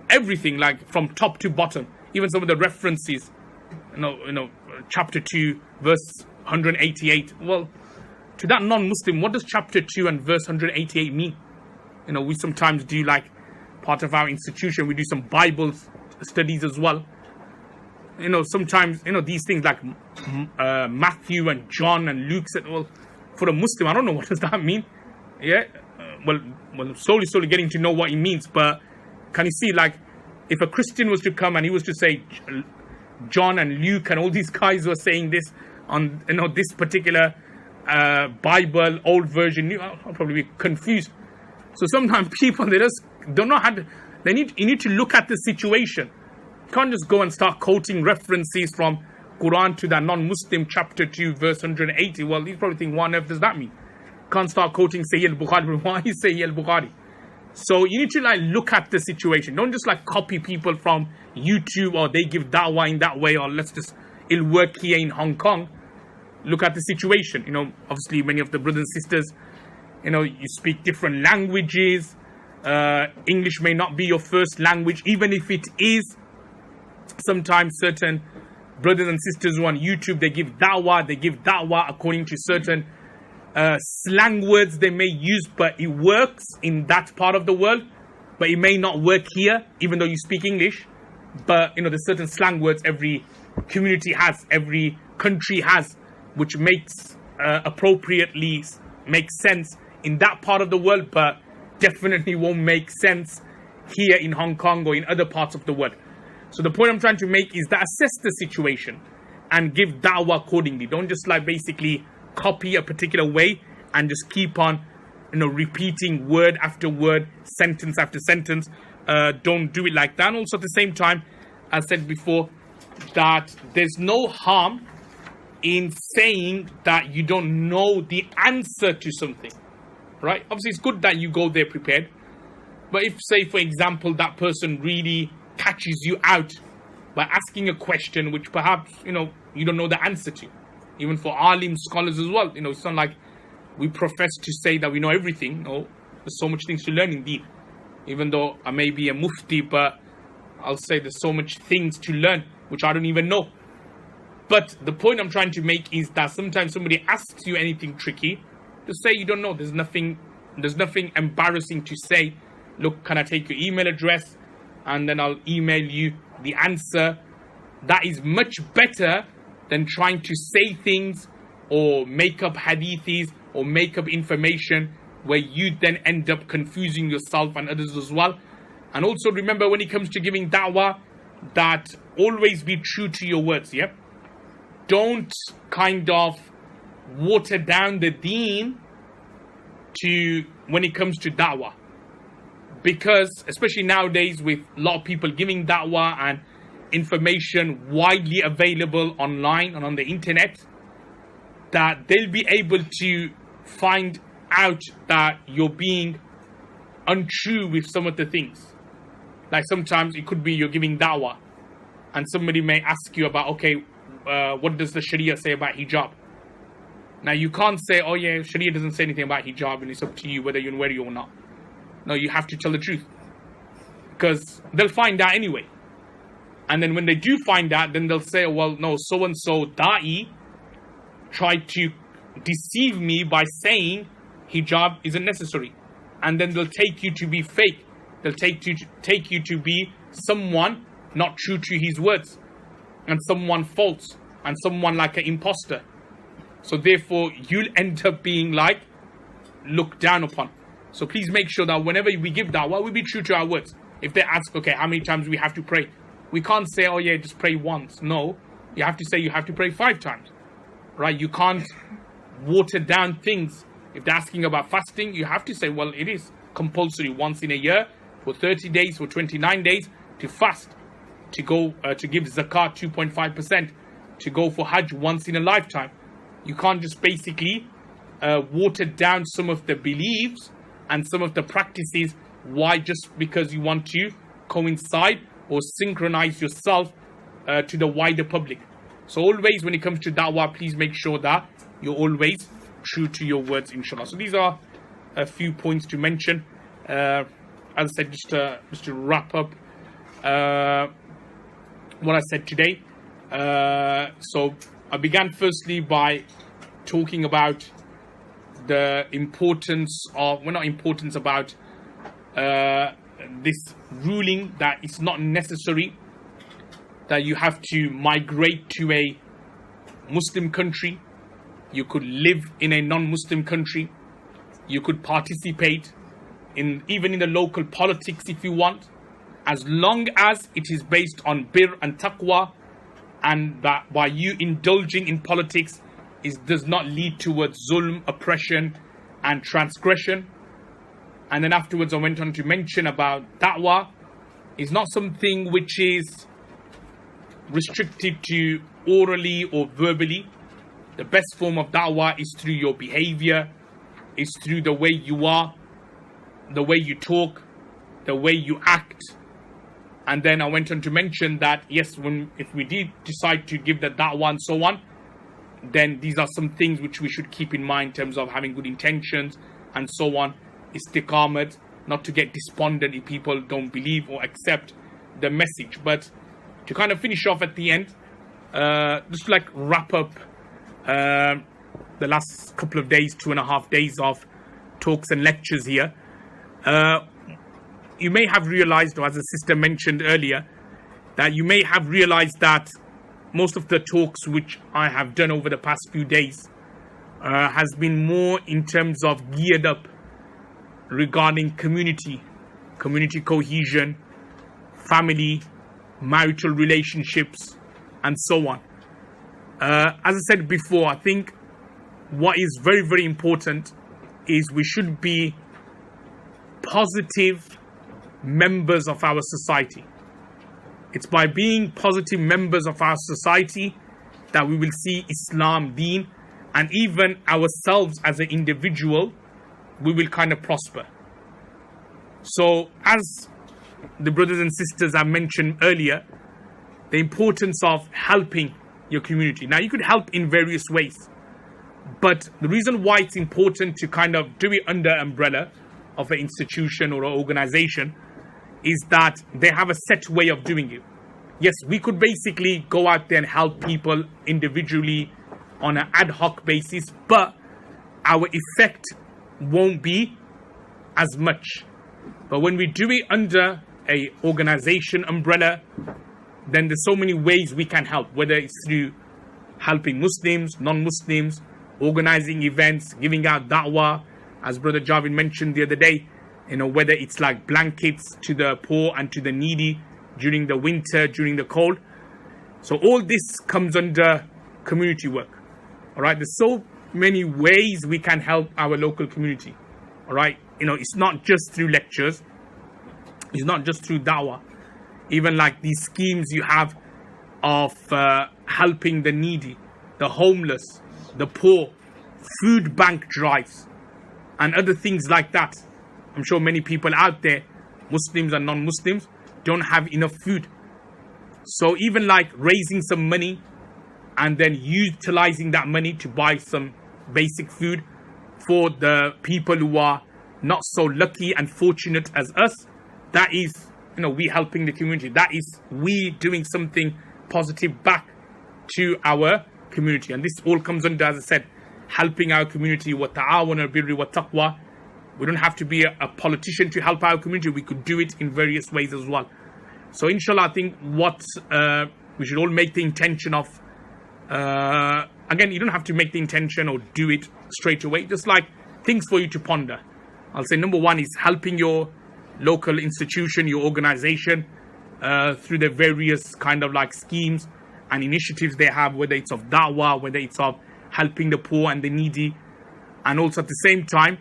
everything, like from top to bottom. Even some of the references, chapter 2, verse 188. Well, to that non-Muslim, what does chapter 2 and verse 188 mean? We sometimes do, like part of our institution, we do some Bible studies as well. Sometimes, these things like Matthew and John and Luke said, well, for a Muslim, I don't know what does that mean. Yeah, well, slowly getting to know what it means. But can you see, like, if a Christian was to come and he was to say John and Luke and all these guys were saying this on this particular Bible, old version, I'll probably be confused. So sometimes people, they just don't know how to, you need to look at the situation. You can't just go and start quoting references from Quran to that non-Muslim chapter 2 verse 180. Well, he's probably thinking, what on earth does that mean? Can't start quoting Sahih al-Bukhari. Why is Sahih al-Bukhari? So you need to like look at the situation. Don't just like copy people from YouTube, or they give da'wah in that way, or it'll work here in Hong Kong. Look at the situation. You know, obviously many of the brothers and sisters, you know, you speak different languages. English may not be your first language, even if it is. Sometimes certain brothers and sisters who on YouTube, they give da'wah according to certain slang words they may use, but it works in that part of the world, but it may not work here, even though you speak English. But you know, there's certain slang words every community has, every country has, which makes appropriately makes sense in that part of the world, but definitely won't make sense here in Hong Kong or in other parts of the world. So the point I'm trying to make is that assess the situation and give da'wah accordingly. Don't just like basically copy a particular way and just keep on, you know, repeating word after word, sentence after sentence. Don't do it like that. And also at the same time, as I said before, that there's no harm in saying that you don't know the answer to something, right? Obviously, it's good that you go there prepared. But if, say, for example, that person really catches you out by asking a question which perhaps, you know, you don't know the answer to, even for alim scholars as well, you know, it's not like we profess to say that we know everything. No, there's so much things to learn indeed. Even though I may be a mufti, but I'll say there's so much things to learn which I don't even know. But the point I'm trying to make is that sometimes somebody asks you anything tricky, just say you don't know. There's nothing embarrassing to say. Look, can I take your email address? And then I'll email you the answer. That is much better than trying to say things or make up hadithis or make up information where you then end up confusing yourself and others as well. And also remember, when it comes to giving da'wah, that always be true to your words, yeah? Don't kind of water down the deen when it comes to da'wah. Because, especially nowadays with a lot of people giving da'wah and information widely available online and on the internet, that they'll be able to find out that you're being untrue with some of the things. Like sometimes it could be you're giving da'wah and somebody may ask you about, okay, what does the Sharia say about hijab? Now you can't say, oh yeah, Sharia doesn't say anything about hijab and it's up to you whether you wear it or not. No, you have to tell the truth, because they'll find out anyway. And then when they do find out, then they'll say, well, no, so-and-so da'i tried to deceive me by saying hijab isn't necessary. And then they'll take you to be fake. They'll take you to be someone not true to his words, and someone false, and someone like an imposter. So therefore, you'll end up being like looked down upon. So please make sure that whenever we give da'wah, we be true to our words. If they ask, okay, how many times we have to pray? We can't say, oh yeah, just pray once. No, you have to say you have to pray 5 times, right? You can't water down things. If they're asking about fasting, you have to say, well, it is compulsory once in a year for 30 days, for 29 days to fast, to go to give zakat 2.5%, to go for hajj once in a lifetime. You can't just basically water down some of the beliefs and some of the practices. Why? Just because you want to coincide or synchronize yourself to the wider public. So always when it comes to da'wah, please make sure that you're always true to your words, inshallah. So these are a few points to mention. As I said, just to wrap up what I said today. So I began firstly by talking about the importance of, about this ruling that it's not necessary that you have to migrate to a Muslim country. You could live in a non-Muslim country. You could participate even in the local politics if you want, as long as it is based on bir and taqwa, and that by you indulging in politics does not lead towards zulm, oppression and transgression. And then afterwards I went on to mention about da'wah is not something which is restricted to orally or verbally. The best form of da'wah is through your behavior, is through the way you are. the way you talk, the way you act. And then I went on to mention that, yes, if we did decide to give the da'wah and so on, then these are some things which we should keep in mind in terms of having good intentions and so on. Istiqamat, not to get despondent if people don't believe or accept the message. But to kind of finish off at the end, just like wrap up the last couple of days, 2.5 days of talks and lectures here. You may have realized, or as the sister mentioned earlier, that you may have realized that most of the talks which I have done over the past few days has been more in terms of geared up regarding community cohesion, family, marital relationships, and so on. As I said before, I think what is very, very important is we should be positive members of our society. It's by being positive members of our society that we will see Islam, Deen, and even ourselves as an individual, we will kind of prosper. So as the brothers and sisters I mentioned earlier, the importance of helping your community. Now, you could help in various ways, but the reason why it's important to kind of do it under umbrella of an institution or an organization is that they have a set way of doing it. Yes, we could basically go out there and help people individually on an ad hoc basis, but our effect won't be as much. But when we do it under a organization umbrella, then there's so many ways we can help, whether it's through helping Muslims, non-Muslims, organizing events, giving out da'wah, as Brother Javed mentioned the other day, whether it's like blankets to the poor and to the needy during the winter, during the cold. So all this comes under community work. All right, there's so many ways we can help our local community. All right, it's not just through lectures, it's not just through da'wah. Even like these schemes you have of helping the needy, the homeless, the poor, food bank drives, and other things like that. I'm sure many people out there, Muslims and non-Muslims, don't have enough food. So even like raising some money and then utilizing that money to buy some basic food for the people who are not so lucky and fortunate as us, that is, we helping the community. That is we doing something positive back to our community. And this all comes under, as I said, helping our community. Wa ta'awanu birri wa taqwa. We don't have to be a politician to help our community. We could do it in various ways as well. So inshallah, I think what we should all make the intention of, again, you don't have to make the intention or do it straight away, just like things for you to ponder. I'll say number one is helping your local institution, your organization, through the various kind of like schemes and initiatives they have, whether it's of da'wah, whether it's of helping the poor and the needy. And also at the same time,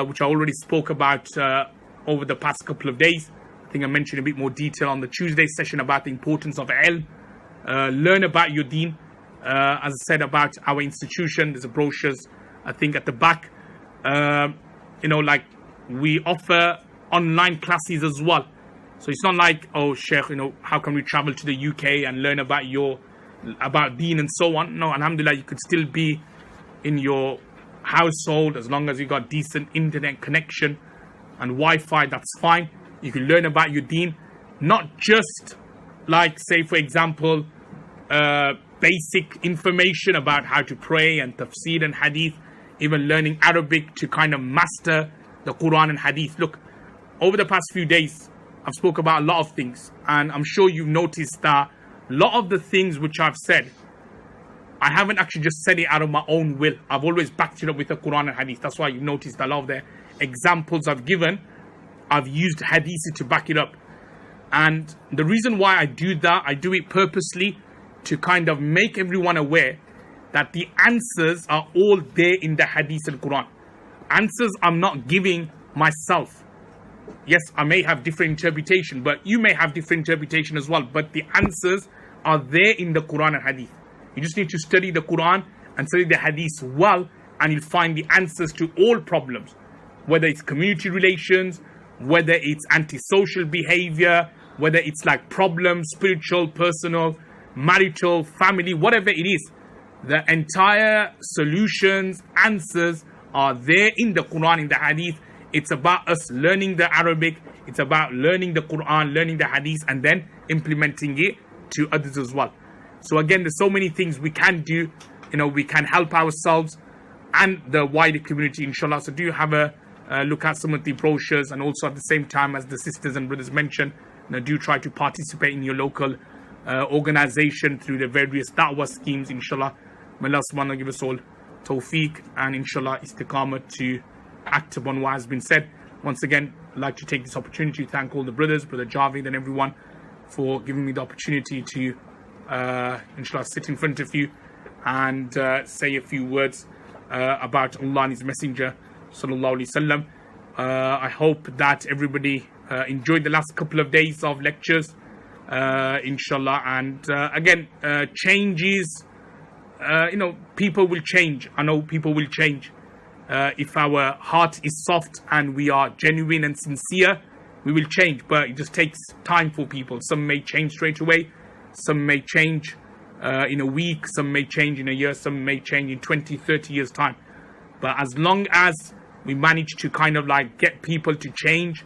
which I already spoke about over the past couple of days, I think I mentioned a bit more detail on the Tuesday session about the importance of ilm. Learn about your deen. As I said about our institution, there's a brochures, I think, at the back. Like we offer online classes as well. So it's not like, oh, Sheikh, how can we travel to the UK and learn about deen and so on. No, alhamdulillah, you could still be in your household as long as you got decent internet connection and Wi-Fi. That's fine. You can learn about your deen, not just like, say for example, basic information about how to pray and tafsir and hadith, even learning Arabic to kind of master the Quran and hadith. Look, over the past few days I've spoke about a lot of things, and I'm sure you've noticed that a lot of the things which I've said, I haven't actually just said it out of my own will. I've always backed it up with the Quran and hadith. That's why you've noticed a lot of the examples I've given, I've used hadith to back it up. And the reason why I do that, I do it purposely to kind of make everyone aware that the answers are all there in the hadith and Quran. Answers I'm not giving myself. Yes, I may have different interpretation, but you may have different interpretation as well. But the answers are there in the Quran and hadith. You just need to study the Quran and study the hadith well, and you'll find the answers to all problems. whether it's community relations, whether it's antisocial behavior, whether it's like problems, spiritual, personal, marital, family, whatever it is. The entire solutions, answers are there in the Quran, in the Hadith. It's about us learning the Arabic. It's about learning the Quran, learning the Hadith, and then implementing it to others as well. So again, there's so many things we can do. We can help ourselves and the wider community, inshallah. So do have a look at some of the brochures, and also at the same time, as the sisters and brothers mentioned, do try to participate in your local organization through the various da'wah schemes, inshallah. May Allah subhanahu wa ta'ala give us all tawfiq and inshallah istiqamah to act upon what has been said. Once again, I'd like to take this opportunity to thank all the brothers, Brother Javed and everyone, for giving me the opportunity to inshallah sit in front of you and say a few words about Allah and His Messenger sallallahu alaihi wasallam. I hope that everybody enjoyed the last couple of days of lectures, inshallah. And again, changes, people will change. I know people will change. If our heart is soft and we are genuine and sincere, we will change. But it just takes time for people. Some may change straight away. Some may change in a week. Some may change in a year. Some may change in 20, 30 years time. But as long as we manage to kind of like get people to change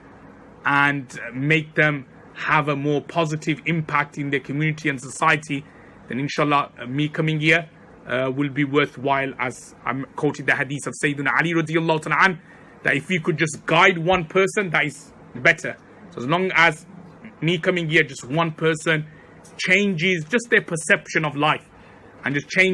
and make them have a more positive impact in their community and society, then inshallah me coming here will be worthwhile. As I'm quoting the hadith of Sayyidina Ali radiyallahu ta'ala an, that if we could just guide one person, that is better. So as long as me coming here, just one person changes just their perception of life and just change